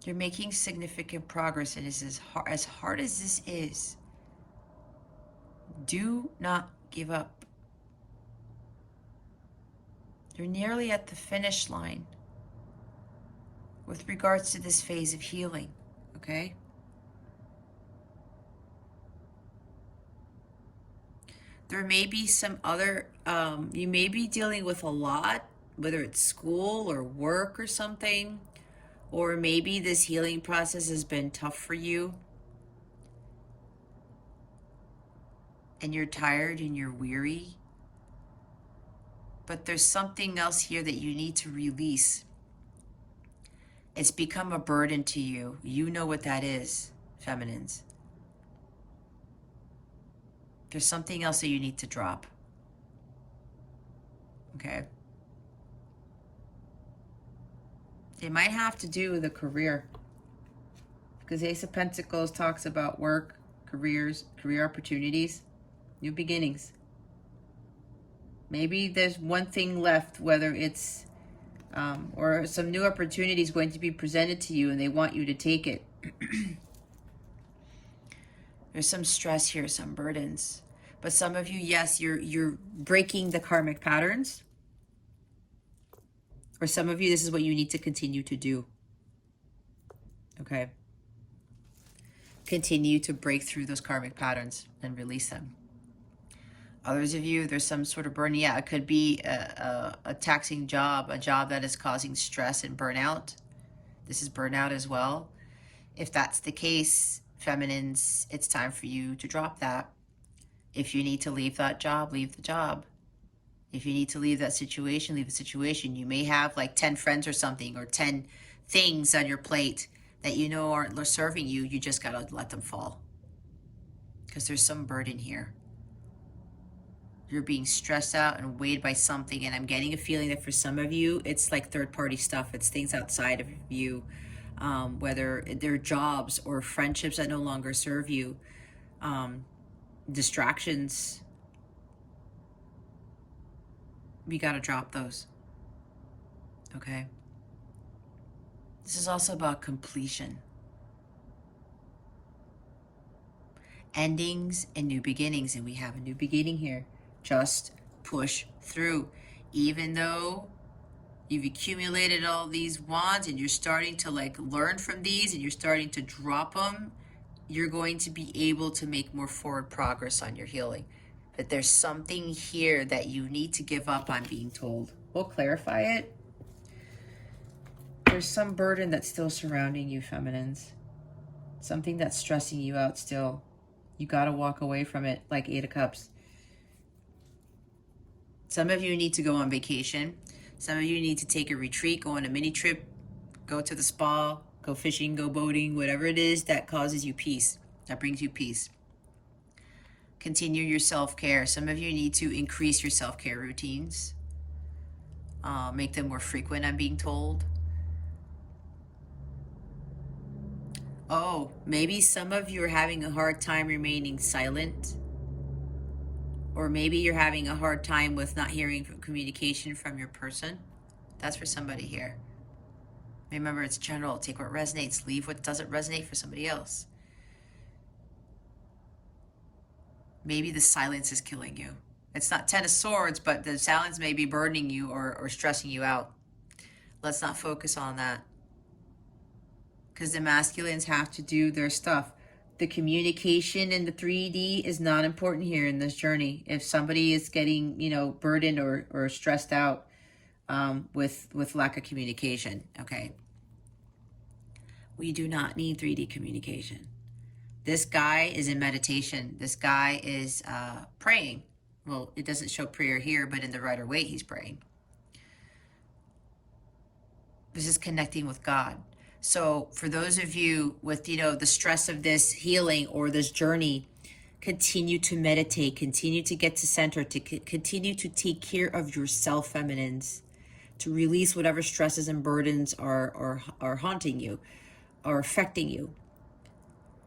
Speaker 1: You're making significant progress, and it's as hard as this is, do not give up. You're nearly at the finish line with regards to this phase of healing, okay? There may be some other, you may be dealing with a lot, whether it's school or work or something, or maybe this healing process has been tough for you and you're tired and you're weary. But there's something else here that you need to release. It's become a burden to you. You know what that is, feminines. There's something else that you need to drop. Okay? It might have to do with a career. Because Ace of Pentacles talks about work, careers, career opportunities, new beginnings. Maybe there's one thing left, whether it's, or some new opportunity is going to be presented to you and they want you to take it. There's some stress here, some burdens. But some of you, yes, you're breaking the karmic patterns. Or some of you, this is what you need to continue to do. Okay? Continue to break through those karmic patterns and release them. Others of you, there's some sort of burn. Yeah, it could be a taxing job, a job that is causing stress and burnout. This is burnout as well. If that's the case, feminines, it's time for you to drop that. If you need to leave that job, leave the job. If you need to leave that situation, leave the situation. You may have like 10 friends or something, or 10 things on your plate that you know aren't serving you. You just got to let them fall. Because there's some burden here. You're being stressed out and weighed by something. And I'm getting a feeling that for some of you, it's like third-party stuff. It's things outside of you, whether they're jobs or friendships that no longer serve you, distractions. You got to drop those. Okay? This is also about completion. Endings and new beginnings. And we have a new beginning here. Just push through. Even though you've accumulated all these wands and you're starting to like learn from these and you're starting to drop them, you're going to be able to make more forward progress on your healing. But there's something here that you need to give up on, being told. We'll clarify it. There's some burden that's still surrounding you, feminines. Something that's stressing you out still. You got to walk away from it, like 8 of Cups. Some of you need to go on vacation. Some of you need to take a retreat, go on a mini trip, go to the spa, go fishing, go boating, whatever it is that causes you peace, that brings you peace. Continue your self-care. Some of you need to increase your self-care routines. Make them more frequent, I'm being told. Oh, maybe some of you are having a hard time remaining silent. Or maybe you're having a hard time with not hearing communication from your person. That's for somebody here. Remember, it's general. Take what resonates. Leave what doesn't resonate for somebody else. Maybe the silence is killing you. It's not 10 of Swords, but the silence may be burdening you or stressing you out. Let's not focus on that. Because the masculines have to do their stuff. The communication in the 3D is not important here in this journey. If somebody is getting, burdened or stressed out with lack of communication, okay? We do not need 3D communication. This guy is in meditation. This guy is praying. Well, it doesn't show prayer here, but in the Rider-Waite, he's praying. This is connecting with God. So for those of you with, the stress of this healing or this journey, continue to meditate, continue to get to center, to continue to take care of yourself, feminines, to release whatever stresses and burdens are haunting you, are affecting you.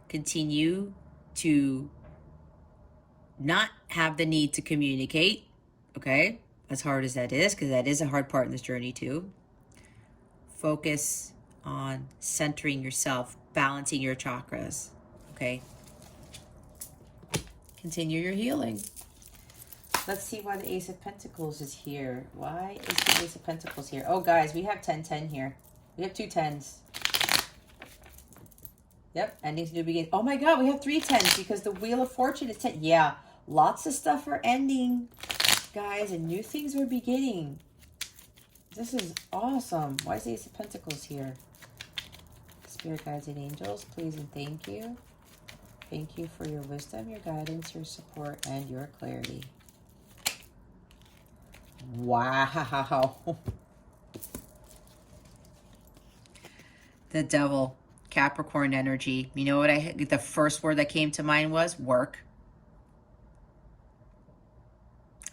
Speaker 1: Continue to not have the need to communicate, okay? As hard as that is, because that is a hard part in this journey too. Focus on centering yourself, balancing your chakras, okay? Continue your healing. Let's see why the Ace of Pentacles is here. Why is the Ace of Pentacles here? Oh, guys, we have 10-10 here. We have 2 10s. Yep, endings, new beginnings. Oh my God, we have 3 10s because the Wheel of Fortune is 10. Yeah, lots of stuff are ending, guys, and new things are beginning. This is awesome. Why is the Ace of Pentacles here? Spirit guides and angels, please and thank you. Thank you for your wisdom, your guidance, your support, and your clarity. Wow. The Devil, Capricorn energy. You know what the first word that came to mind was? Work.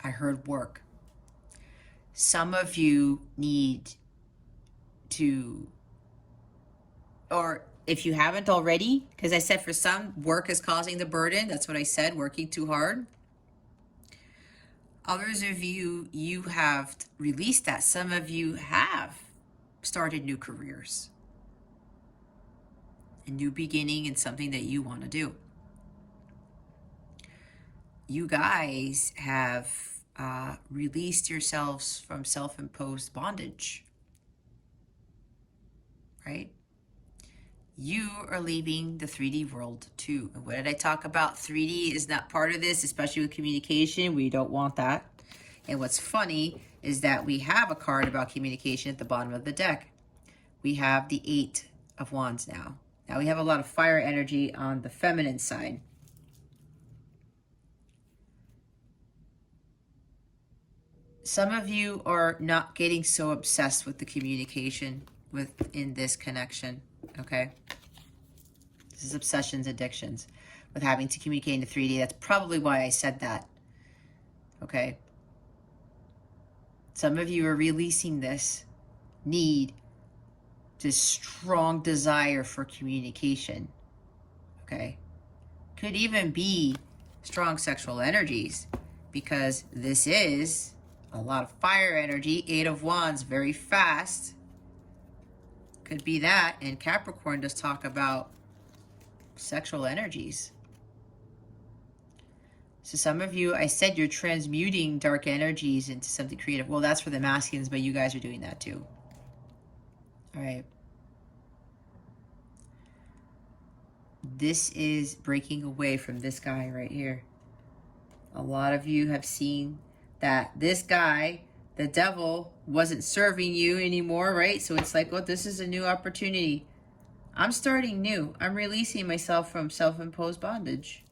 Speaker 1: I heard work. Some of you need to, or if you haven't already, because I said for some, work is causing the burden. That's what I said, working too hard. Others of you, you have released that. Some of you have started new careers. A new beginning and something that you want to do. You guys have released yourselves from self-imposed bondage, right? you are leaving the 3D world too. And what did I talk about? 3D is not part of this, especially with communication. We don't want that. And what's funny is that we have a card about communication at the bottom of the deck. We have the 8 of Wands now. Now we have a lot of fire energy on the feminine side. Some of you are not getting so obsessed with the communication within this connection, okay? This is obsessions, addictions, with having to communicate in the 3D. That's probably why I said that, okay? Some of you are releasing this need, this strong desire for communication, okay? Could even be strong sexual energies, because this is a lot of fire energy. 8 of Wands, very fast. Could be that. And Capricorn does talk about sexual energies. So some of you, I said you're transmuting dark energies into something creative. Well, that's for the masculines, but you guys are doing that too. All right. This is breaking away from this guy right here. A lot of you have seen that this guy, the devil, wasn't serving you anymore, right? So it's like, well, this is a new opportunity. I'm starting new. I'm releasing myself from self-imposed bondage.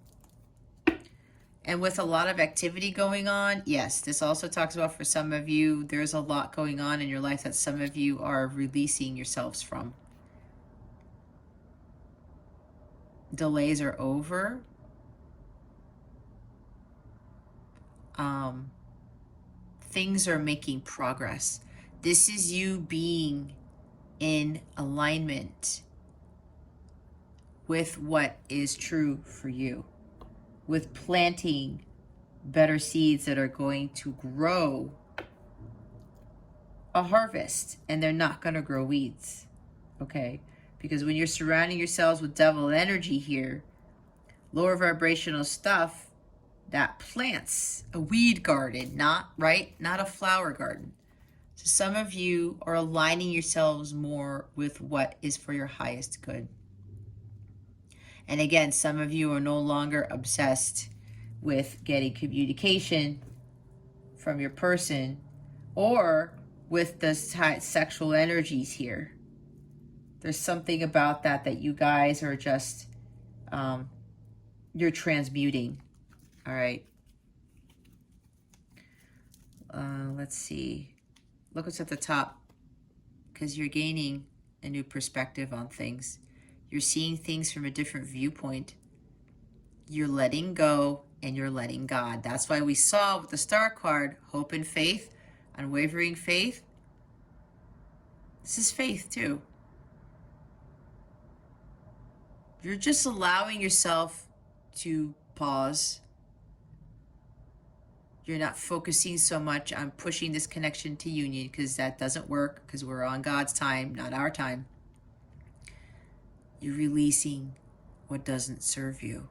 Speaker 1: And with a lot of activity going on, yes, this also talks about for some of you, there's a lot going on in your life that some of you are releasing yourselves from. Delays are over. Things are making progress. This is you being in alignment with what is true for you, with planting better seeds that are going to grow a harvest, and they're not going to grow weeds, okay? Because when you're surrounding yourselves with devil energy here, lower vibrational stuff, that plants a weed garden, not a flower garden. So some of you are aligning yourselves more with what is for your highest good. And again, some of you are no longer obsessed with getting communication from your person or with the sexual energies here. There's something about that you guys are just, you're transmuting. All right. Let's see. Look what's at the top, because you're gaining a new perspective on things. You're seeing things from a different viewpoint. You're letting go and you're letting God. That's why we saw with the Star card, hope and faith, unwavering faith. This is faith too. You're just allowing yourself to pause. You're not focusing so much on pushing this connection to union, because that doesn't work, because we're on God's time, not our time. You're releasing what doesn't serve you.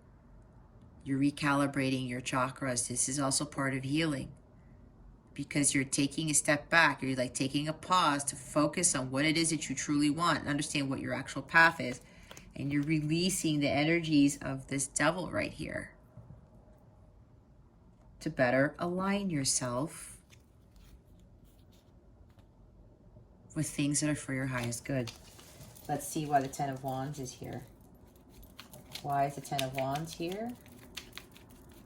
Speaker 1: You're recalibrating your chakras. This is also part of healing, because you're taking a step back. You're like taking a pause to focus on what it is that you truly want and understand what your actual path is. And you're releasing the energies of this devil right here to better align yourself with things that are for your highest good. Let's see why the 10 of Wands is here. Why is the 10 of Wands here?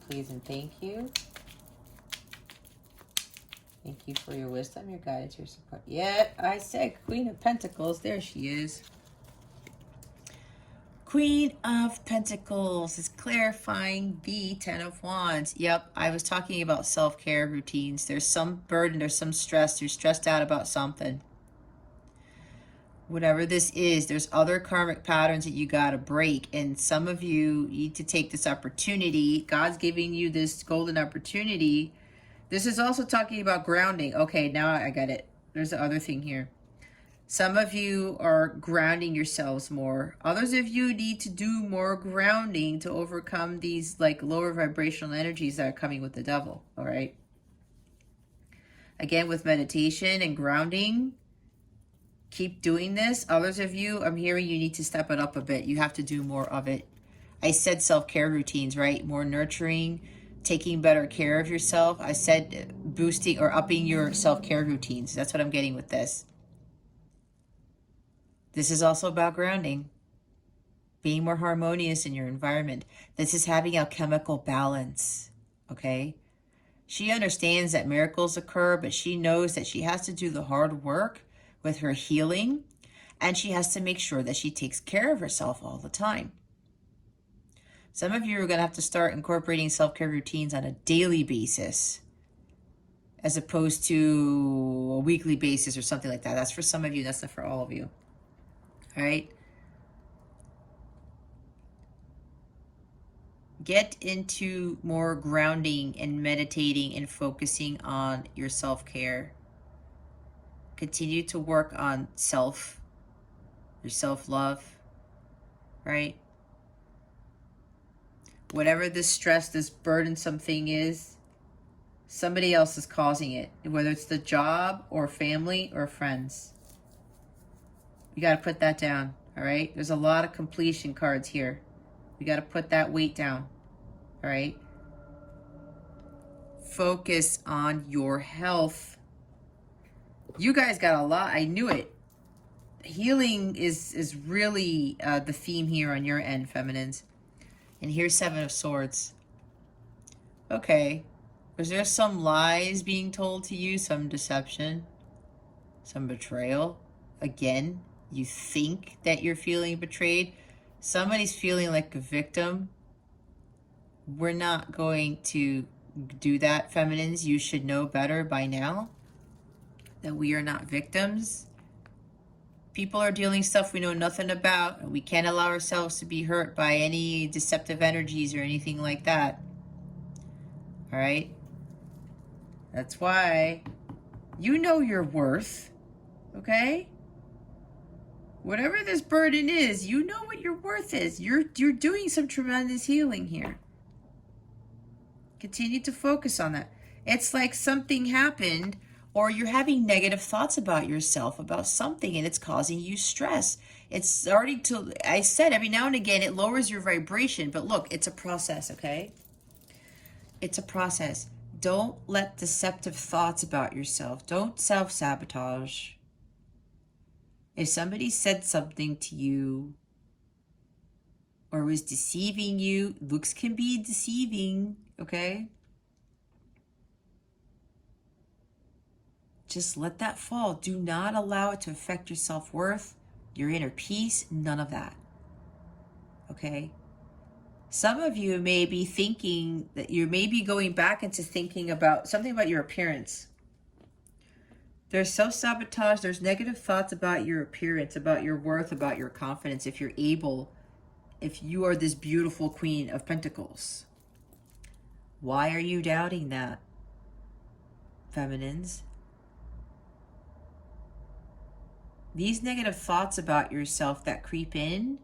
Speaker 1: Please and thank you. Thank you for your wisdom, your guidance, your support. Yeah, I said Queen of Pentacles. There she is. Queen of Pentacles is clarifying the 10 of Wands. Yep, I was talking about self-care routines. There's some burden, there's some stress. You're stressed out about something. Whatever this is, there's other karmic patterns that you got to break. And some of you need to take this opportunity. God's giving you this golden opportunity. This is also talking about grounding. Okay, now I get it. There's the other thing here. Some of you are grounding yourselves more. Others of you need to do more grounding to overcome these like lower vibrational energies that are coming with the devil, all right? Again, with meditation and grounding, Keep doing this. Others of you, I'm hearing you need to step it up a bit. You have to do more of it. I said self-care routines, right? More nurturing, taking better care of yourself. I said boosting or upping your self-care routines. That's what I'm getting with this. This is also about grounding, being more harmonious in your environment. This is having a chemical balance, okay? She understands that miracles occur, but she knows that she has to do the hard work with her healing, and she has to make sure that she takes care of herself all the time. Some of you are going to have to start incorporating self-care routines on a daily basis as opposed to a weekly basis or something like that. That's for some of you. That's not for all of you. All right? Get into more grounding and meditating and focusing on your self-care. Continue to work on your self-love, right? Whatever this stress, this burdensome thing is, somebody else is causing it, whether it's the job or family or friends. You got to put that down, all right? There's a lot of completion cards here. You got to put that weight down, all right? Focus on your health. You guys got a lot. I knew it. Healing is really the theme here on your end, feminines. And here's Seven of Swords. Okay. Was there some lies being told to you? Some deception? Some betrayal? Again, you think that you're feeling betrayed. Somebody's feeling like a victim. We're not going to do that, feminines. You should know better by now that we are not victims. People are dealing stuff we know nothing about, and we can't allow ourselves to be hurt by any deceptive energies or anything like that. All right? That's why you know your worth, okay? Whatever this burden is, you know what your worth is. You're doing some tremendous healing here. Continue to focus on that. It's like something happened, or you're having negative thoughts about yourself, about something, and it's causing you stress. It's starting to, I said, every now and again, it lowers your vibration. But look, it's a process, okay? It's a process. Don't let deceptive thoughts about yourself. Don't self-sabotage. If somebody said something to you or was deceiving you, looks can be deceiving, okay? Just let that fall. Do not allow it to affect your self-worth, your inner peace, none of that. Okay? Some of you may be thinking that you may be going back into thinking about something about your appearance. There's self-sabotage. There's negative thoughts about your appearance, about your worth, about your confidence. If you're able, if you are this beautiful Queen of Pentacles. Why are you doubting that, feminines? These negative thoughts about yourself that creep in,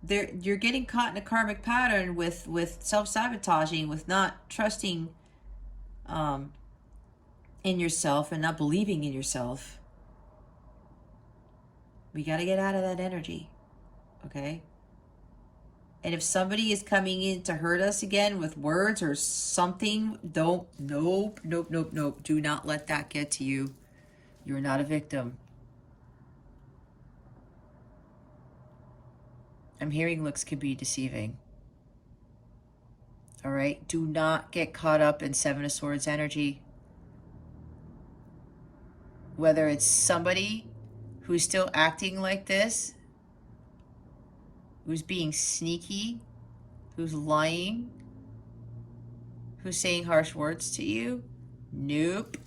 Speaker 1: you're getting caught in a karmic pattern with self-sabotaging, with not trusting in yourself and not believing in yourself. We got to get out of that energy, okay? And if somebody is coming in to hurt us again with words or something, nope. Do not let that get to you. You're not a victim. I'm hearing looks can be deceiving. All right? Do not get caught up in Seven of Swords energy. Whether it's somebody who's still acting like this, who's being sneaky, who's lying, who's saying harsh words to you, nope.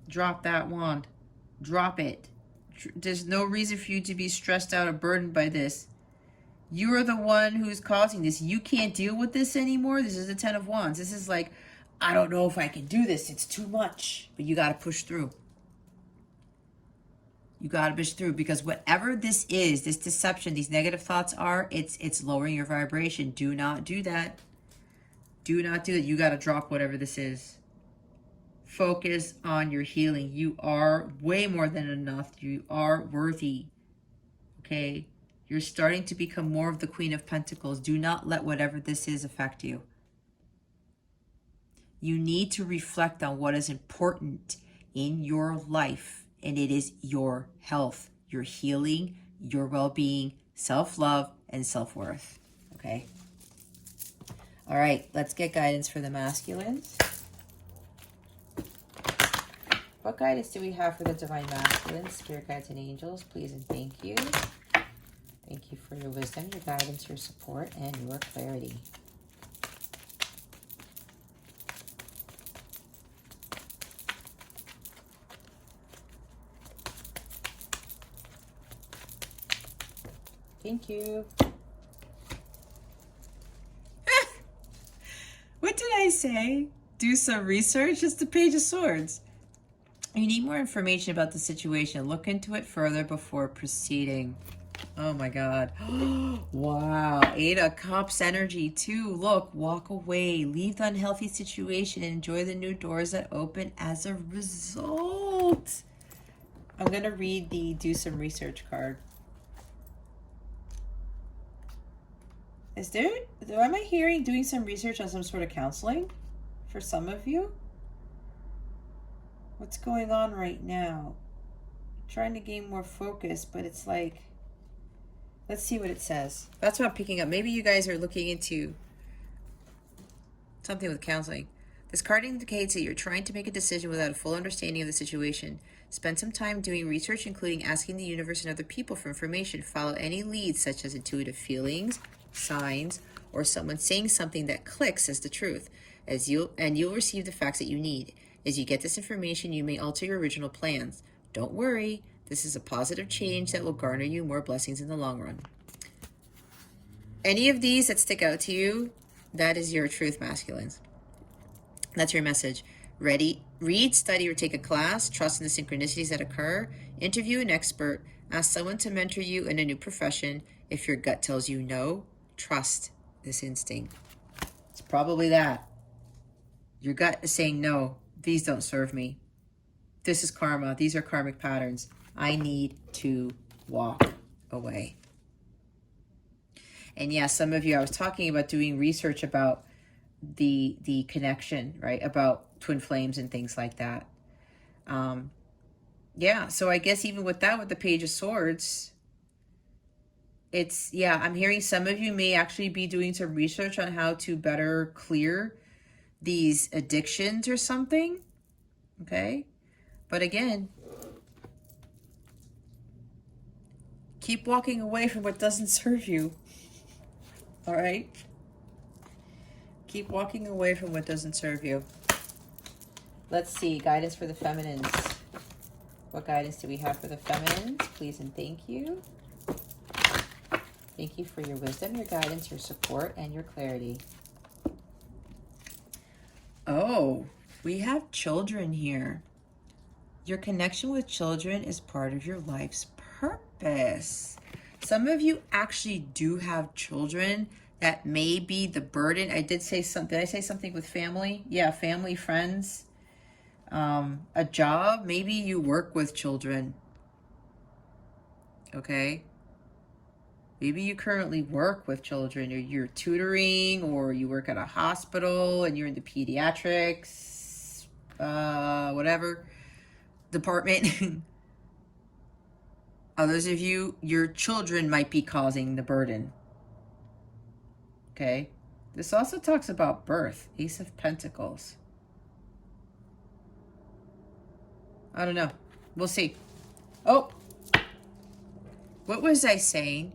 Speaker 1: Drop that wand. Drop it. There's no reason for you to be stressed out or burdened by this. You are the one who's causing this. You can't deal with this anymore. This is the Ten of Wands. This is like, I don't know if I can do this. It's too much. But you got to push through. You got to push through, because whatever this is, this deception, these negative thoughts are, it's lowering your vibration. Do not do that. Do not do that. You got to drop whatever this is. Focus on your healing. You are way more than enough. You are worthy. Okay? You're starting to become more of the Queen of Pentacles. Do not let whatever this is affect you. You need to reflect on what is important in your life, and it is your health, your healing, your well-being, self-love, and self-worth. Okay? All right, let's get guidance for the masculines. What guidance do we have for the divine masculines? Spirit guides and angels, please and thank you. Thank you for your wisdom, your guidance, your support, and your clarity. Thank you. What did I say? Do some research? It's the Page of Swords. You need more information about the situation. Look into it further before proceeding. Oh my God. Wow. 8 of Cups energy too. Look, walk away. Leave the unhealthy situation and enjoy the new doors that open as a result. I'm going to read the do some research card. Am I hearing doing some research on some sort of counseling for some of you? What's going on right now? I'm trying to gain more focus, but it's like, let's see what it says. That's what I'm picking up. Maybe you guys are looking into something with counseling. This card indicates that you're trying to make a decision without a full understanding of the situation. Spend some time doing research, including asking the universe and other people for information. Follow any leads, such as intuitive feelings, signs, or someone saying something that clicks as the truth, you'll receive the facts that you need. As you get this information, you may alter your original plans. Don't worry, this is a positive change that will garner you more blessings in the long run. Any of these that stick out to you, that is your truth, masculines. That's your message. Ready? Read, study, or take a class. Trust in the synchronicities that occur. Interview an expert. Ask someone to mentor you in a new profession. If your gut tells you no, trust this instinct. It's probably that. Your gut is saying, no, these don't serve me. This is karma. These are karmic patterns. I need to walk away. And yeah, some of you, I was talking about doing research about the connection, right? About twin flames and things like that. Yeah, so I guess even with that, with the Page of Swords, it's, yeah, I'm hearing some of you may actually be doing some research on how to better clear these addictions or something. Okay? But again, keep walking away from what doesn't serve you. All right? Keep walking away from what doesn't serve you. Let's see, guidance for the feminines. What guidance do we have for the feminines? Please and thank you. Thank you for your wisdom, your guidance, your support, and your clarity. Oh, we have children here. Your connection with children is part of your life's purpose. Some of you actually do have children that may be the burden. I did say something. Did I say something with family? Yeah, family, friends, a job. Maybe you work with children. Okay. Maybe you currently work with children, or you're tutoring, or you work at a hospital and you're in the pediatrics, whatever department. Others of you, your children might be causing the burden. Okay. This also talks about birth. Ace of Pentacles. I don't know. We'll see. Oh, what was I saying?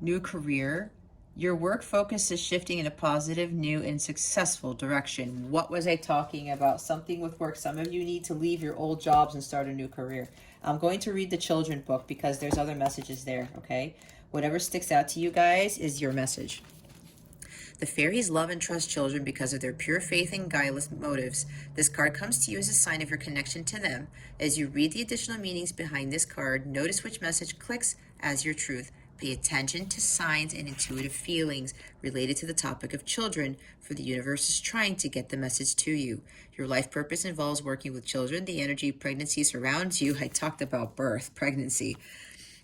Speaker 1: New career. Your work focus is shifting in a positive, new, and successful direction. What was I talking about? Something with work. Some of you need to leave your old jobs and start a new career. I'm going to read the children book because there's other messages there, okay? Whatever sticks out to you guys is your message. The fairies love and trust children because of their pure faith and guileless motives. This card comes to you as a sign of your connection to them. As you read the additional meanings behind this card, notice which message clicks as your truth. Pay attention to signs and intuitive feelings related to the topic of children, for the universe is trying to get the message to you. Your life purpose involves working with children. The energy of pregnancy surrounds you. I talked about birth, pregnancy.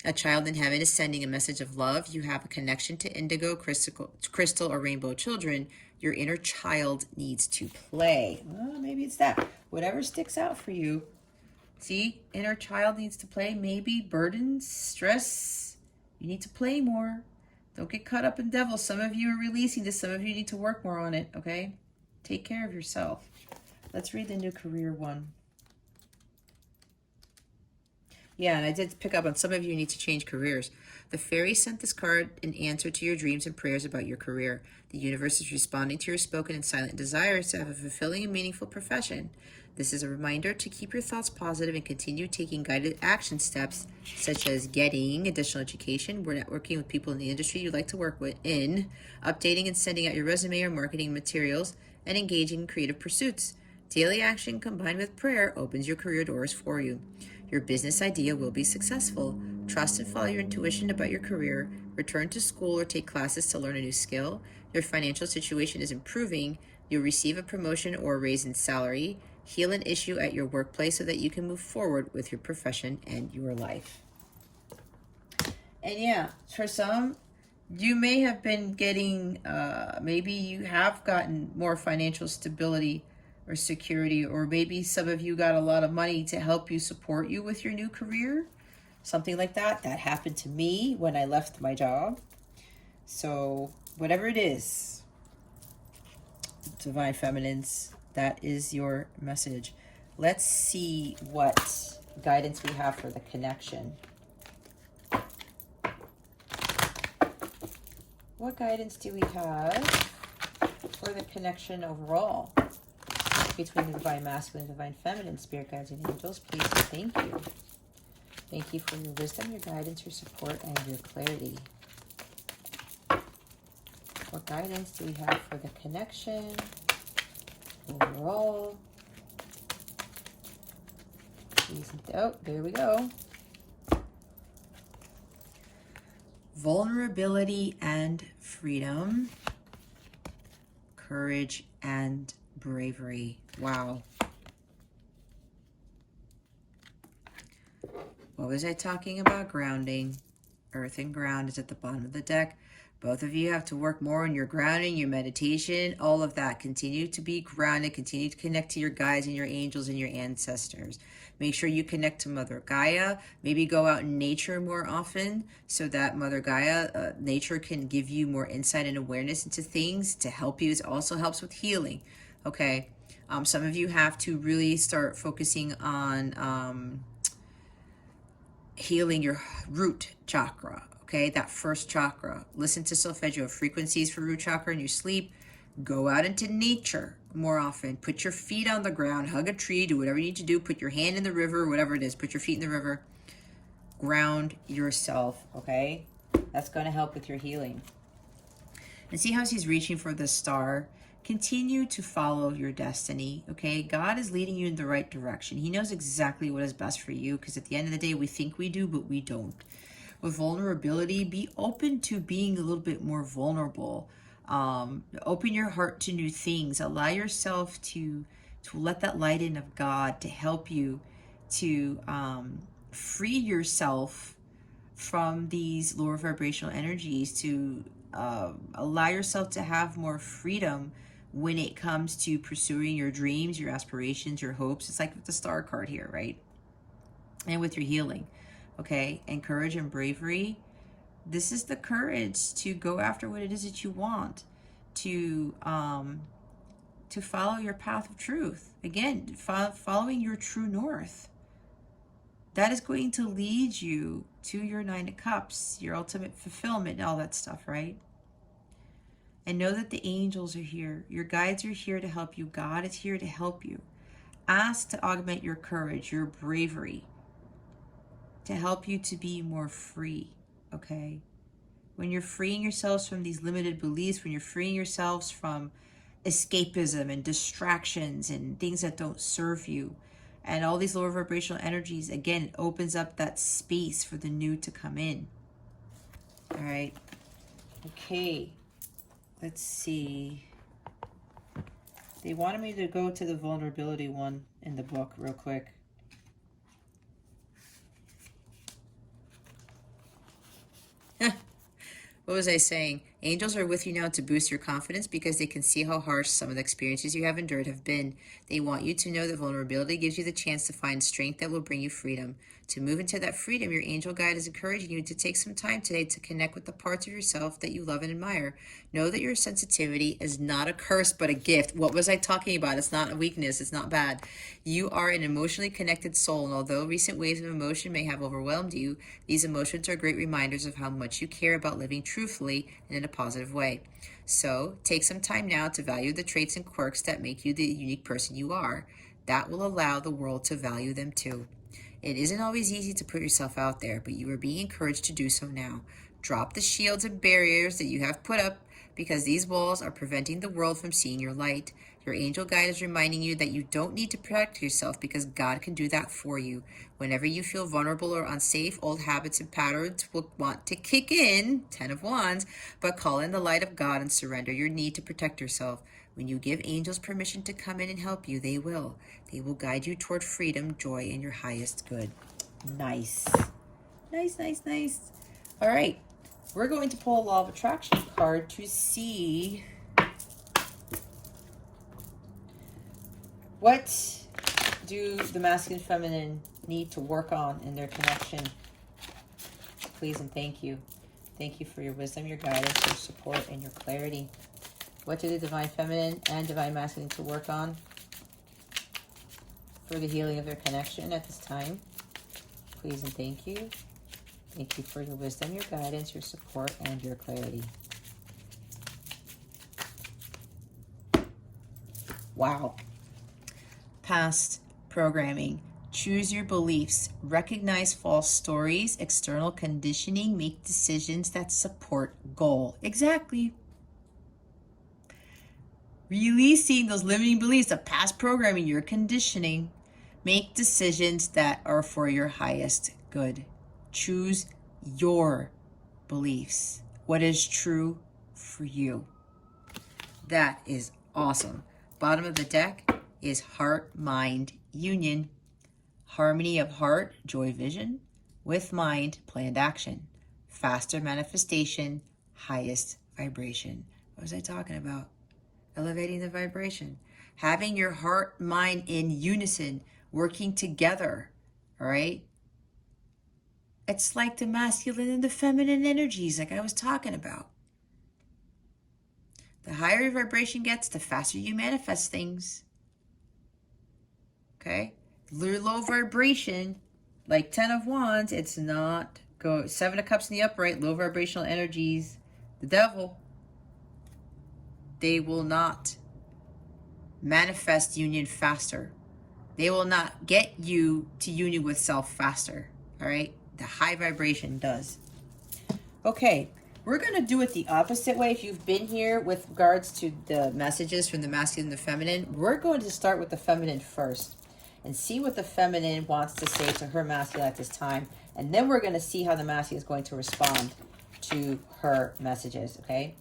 Speaker 1: A child in heaven is sending a message of love. You have a connection to indigo, crystal, or rainbow children. Your inner child needs to play. Well, maybe it's that. Whatever sticks out for you. See, inner child needs to play. Maybe burdens, stress. You need to play more. Don't get caught up in devil. Some of you are releasing this. Some of you need to work more on it, okay? Take care of yourself. Let's read the new career one. Yeah, and I did pick up on some of you need to change careers. The fairy sent this card in answer to your dreams and prayers about your career. The universe is responding to your spoken and silent desires to have a fulfilling and meaningful profession. This is a reminder to keep your thoughts positive and continue taking guided action steps, such as getting additional education, networking with people in the industry you'd like to work with, updating and sending out your resume or marketing materials, and engaging in creative pursuits. Daily action combined with prayer opens your career doors for you. Your business idea will be successful. Trust and follow your intuition about your career. Return to school or take classes to learn a new skill. Your financial situation is improving. You'll receive a promotion or a raise in salary. Heal an issue at your workplace so that you can move forward with your profession and your life. And yeah, for some, you may have been getting, maybe you have gotten more financial stability or security, or maybe some of you got a lot of money to help you support you with your new career. Something like that. That happened to me when I left my job. So whatever it is, Divine Feminines, that is your message. Let's see what guidance we have for the connection. What guidance do we have for the connection overall between the Divine Masculine and Divine Feminine, Spirit Guides and Angels? Please and thank you. Thank you for your wisdom, your guidance, your support, and your clarity. What guidance do we have for the connection overall? Please, oh, there we go. Vulnerability and freedom. Courage and bravery. Wow. What was I talking about? Grounding. Earth and ground is at the bottom of the deck. Both of you have to work more on your grounding, your meditation, all of that. Continue to be grounded. Continue to connect to your guides and your angels and your ancestors. Make sure you connect to Mother Gaia. Maybe go out in nature more often so that Mother Gaia, nature, can give you more insight and awareness into things to help you. It also helps with healing. Okay. Some of you have to really start focusing on healing your root chakra. Okay, that first chakra. Listen to solfeggio frequencies for root chakra in your sleep. Go out into nature more often. Put your feet on the ground. Hug a tree. Do whatever you need to do. Put your hand in the river, whatever it is. Put your feet in the river. Ground yourself, okay? That's going to help with your healing. And see how he's reaching for the star? Continue to follow your destiny, okay? God is leading you in the right direction. He knows exactly what is best for you, because at the end of the day, we think we do, but we don't. With vulnerability, be open to being a little bit more vulnerable. Open your heart to new things. Allow yourself to let that light in of God to help you to free yourself from these lower vibrational energies, to allow yourself to have more freedom when it comes to pursuing your dreams, your aspirations, your hopes. It's like with the star card here, right? And with your healing. Okay, and courage and bravery. This is the courage to go after what it is that you want, to follow your path of truth. Again, following your true north. That is going to lead you to your 9 of Cups, your ultimate fulfillment, and all that stuff, right? And know that the angels are here. Your guides are here to help you. God is here to help you. Ask to augment your courage, your bravery, to help you to be more free, okay? When you're freeing yourselves from these limited beliefs, when you're freeing yourselves from escapism and distractions and things that don't serve you, and all these lower vibrational energies, again, it opens up that space for the new to come in. All right. Okay. Let's see. They wanted me to go to the vulnerability one in the book real quick. What was I saying? Angels are with you now to boost your confidence because they can see how harsh some of the experiences you have endured have been. They want you to know that vulnerability gives you the chance to find strength that will bring you freedom. To move into that freedom, your angel guide is encouraging you to take some time today to connect with the parts of yourself that you love and admire. Know that your sensitivity is not a curse but a gift. What was I talking about? It's not a weakness. It's not bad. You are an emotionally connected soul, and although recent waves of emotion may have overwhelmed you, these emotions are great reminders of how much you care about living truthfully and in a positive way. So, take some time now to value the traits and quirks that make you the unique person you are. That will allow the world to value them too. It isn't always easy to put yourself out there, but you are being encouraged to do so now. Drop the shields and barriers that you have put up because these walls are preventing the world from seeing your light. Your angel guide is reminding you that you don't need to protect yourself because God can do that for you. Whenever you feel vulnerable or unsafe, old habits and patterns will want to kick in, 10 of Wands, but call in the light of God and surrender your need to protect yourself. When you give angels permission to come in and help you, they will. They will guide you toward freedom, joy, and your highest good. Nice. Nice, nice, nice. All right. We're going to pull a Law of Attraction card to see what do the masculine and feminine need to work on in their connection. Please and thank you. Thank you for your wisdom, your guidance, your support, and your clarity. What do the divine feminine and divine masculine need to work on for the healing of their connection at this time? Please and thank you. Thank you for your wisdom, your guidance, your support, and your clarity. Wow. Past programming. Choose your beliefs. Recognize false stories, external conditioning. Make decisions that support goal. Exactly. Releasing those limiting beliefs of past programming, your conditioning. Make decisions that are for your highest good. Choose your beliefs. What is true for you. That is awesome. Bottom of the deck is heart-mind union. Harmony of heart, joy vision. With mind, planned action. Faster manifestation, highest vibration. What was I talking about? Elevating the vibration. Having your heart, mind in unison, working together, all right? It's like the masculine and the feminine energies like I was talking about. The higher your vibration gets, the faster you manifest things. Okay? Low vibration, like 10 of Wands, it's not go 7 of Cups in the upright, low vibrational energies, the devil, they will not manifest union faster. They will not get you to union with self faster. All right? The high vibration does. Okay, we're going to do it the opposite way. If you've been here with regards to the messages from the masculine and the feminine, we're going to start with the feminine first and see what the feminine wants to say to her masculine at this time. And then we're going to see how the masculine is going to respond to her messages, okay?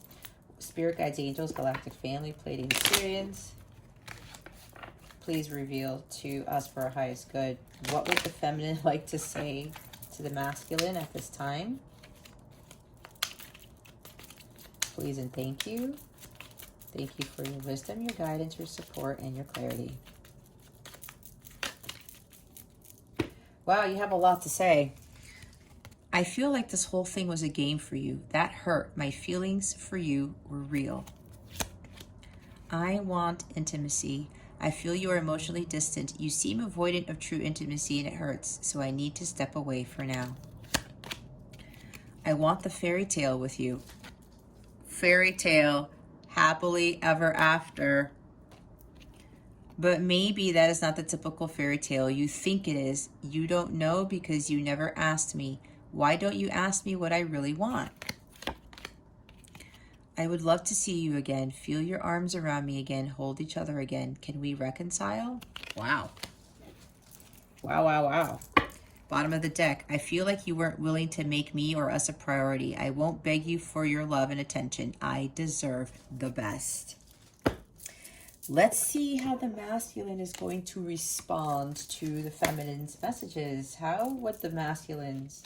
Speaker 1: Spirit guides, angels, galactic family, Pleiadian Sirians, please reveal to us for our highest good. What would the feminine like to say to the masculine at this time? Please and thank you. Thank you for your wisdom, your guidance, your support, and your clarity. Wow, you have a lot to say. I feel like this whole thing was a game for you. That hurt. My feelings for you were real. I want intimacy. I feel you are emotionally distant. You seem avoidant of true intimacy and it hurts, so I need to step away for now. I want the fairy tale with you. Fairy tale, happily ever after. But maybe that is not the typical fairy tale you think it is. You don't know because you never asked me. Why don't you ask me what I really want? I would love to see you again. Feel your arms around me again. Hold each other again. Can we reconcile? Wow. Wow, wow, wow. Bottom of the deck. I feel like you weren't willing to make me or us a priority. I won't beg you for your love and attention. I deserve the best. Let's see how the masculine is going to respond to the feminine's messages. How would the masculines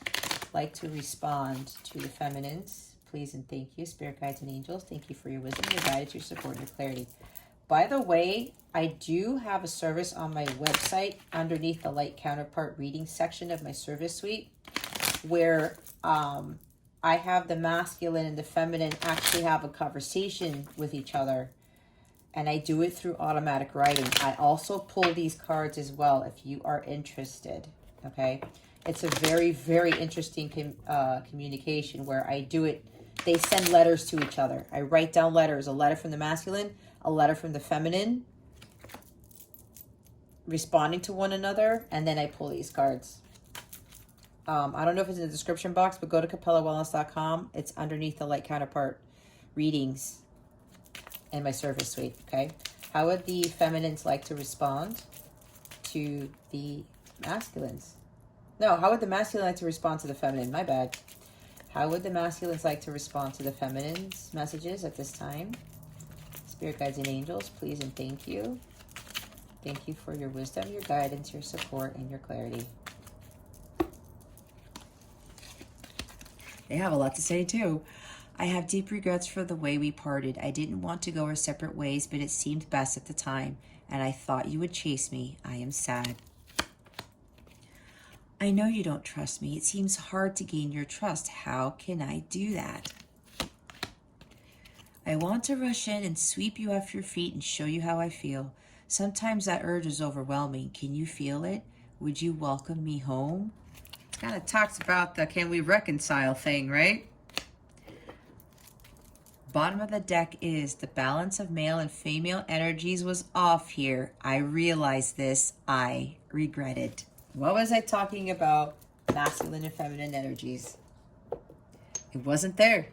Speaker 1: like to respond to the feminines? Please and thank you, spirit guides and angels. Thank you for your wisdom, your guidance, your support, your clarity. By the way, I do have a service on my website underneath the light counterpart reading section of my service suite where I have the masculine and the feminine actually have a conversation with each other. And I do it through automatic writing. I also pull these cards as well if you are interested, okay? It's a very, very interesting communication where I do it. They send letters to each other. I write down letters, a letter from the masculine, a letter from the feminine, responding to one another, and then I pull these cards. I don't know if it's in the description box, but go to CapellaWellness.com. It's underneath the light counterpart readings in my service suite, okay? How would the feminines like to respond to the masculines? No, how would the masculine like to respond to the feminine? My bad. How would the masculines like to respond to the feminine's messages at this time? Spirit guides and angels, please and thank you. Thank you for your wisdom, your guidance, your support, and your clarity. They have a lot to say too. I have deep regrets for the way we parted. I didn't want to go our separate ways, but it seemed best at the time, and I thought you would chase me. I am sad. I know you don't trust me. It seems hard to gain your trust. How can I do that? I want to rush in and sweep you off your feet and show you how I feel. Sometimes that urge is overwhelming. Can you feel it? Would you welcome me home? It kind of talks about the can we reconcile thing, right? Bottom of the deck is the balance of male and female energies was off here. I realized this. I regret it. What was I talking about? Masculine and feminine energies. It wasn't there.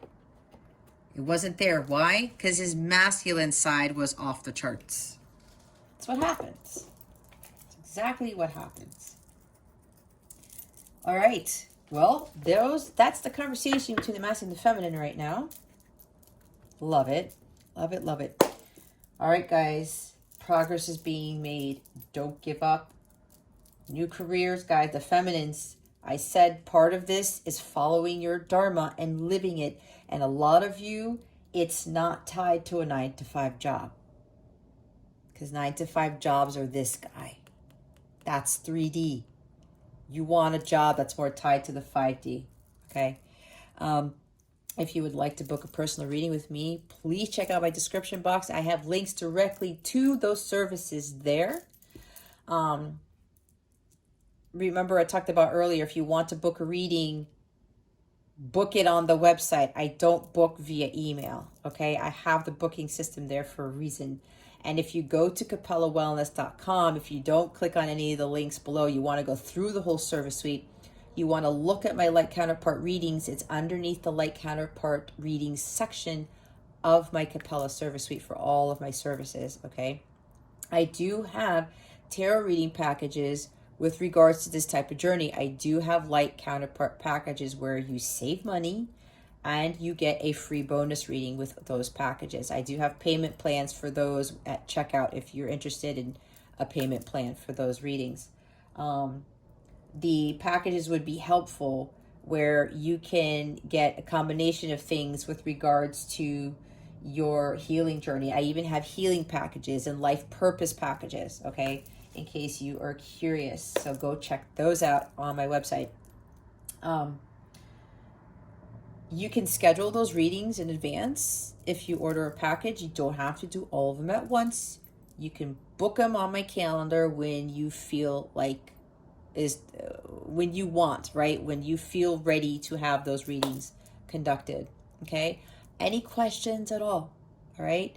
Speaker 1: It wasn't there. Why? Because his masculine side was off the charts. That's what happens. That's exactly what happens. All right. Well, that's the conversation between the masculine and the feminine right now. Love it. Love it. Love it. All right, guys. Progress is being made. Don't give up. New careers, guys. The feminines. I said part of this is following your dharma and living it. And a lot of you, it's not tied to a 9-to-5 job. Because 9-to-5 jobs are this guy. That's 3D. You want a job that's more tied to the 5D. Okay? If you would like to book a personal reading with me, please check out my description box. I have links directly to those services there. Remember, I talked about earlier, if you want to book a reading, book it on the website. I don't book via email, okay? I have the booking system there for a reason. And if you go to CapellaWellness.com, if you don't click on any of the links below, you want to go through the whole service suite. You want to look at my light counterpart readings. It's underneath the light counterpart readings section of my Capella service suite for all of my services, okay? I do have tarot reading packages with regards to this type of journey. I do have light counterpart packages where you save money and you get a free bonus reading with those packages. I do have payment plans for those at checkout if you're interested in a payment plan for those readings. The packages would be helpful where you can get a combination of things with regards to your healing journey. I even have healing packages and life purpose packages, okay, in case you are curious. So go check those out on my website. You can schedule those readings in advance. If you order a package, you don't have to do all of them at once. You can book them on my calendar when you feel like when you want, right? When you feel ready to have those readings conducted, okay? Any questions at all right?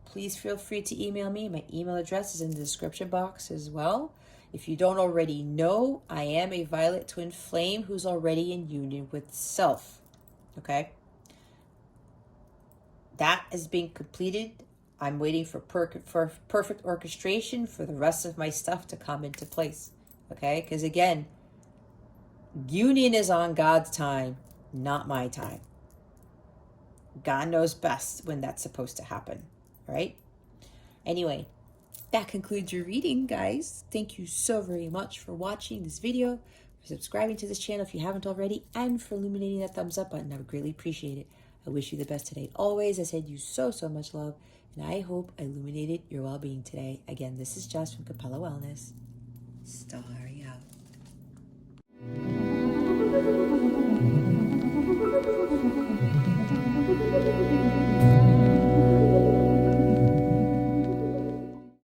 Speaker 1: Please feel free to email me. My email address is in the description box as well. If you don't already know, I am a violet twin flame who's already in union with self, okay? That is being completed. I'm waiting for perfect orchestration for the rest of my stuff to come into place, okay? Because again, Union is on God's time, not my time. God knows best when that's supposed to happen, right? Anyway, that concludes your reading, guys. Thank you so very much for watching this video, for subscribing to this channel if you haven't already, and for illuminating that thumbs up button. I would greatly appreciate it. I wish you the best today. Always, I send you so, so much love, and I hope I illuminated your well-being today. Again, this is Jess from Capella Wellness. Starry out.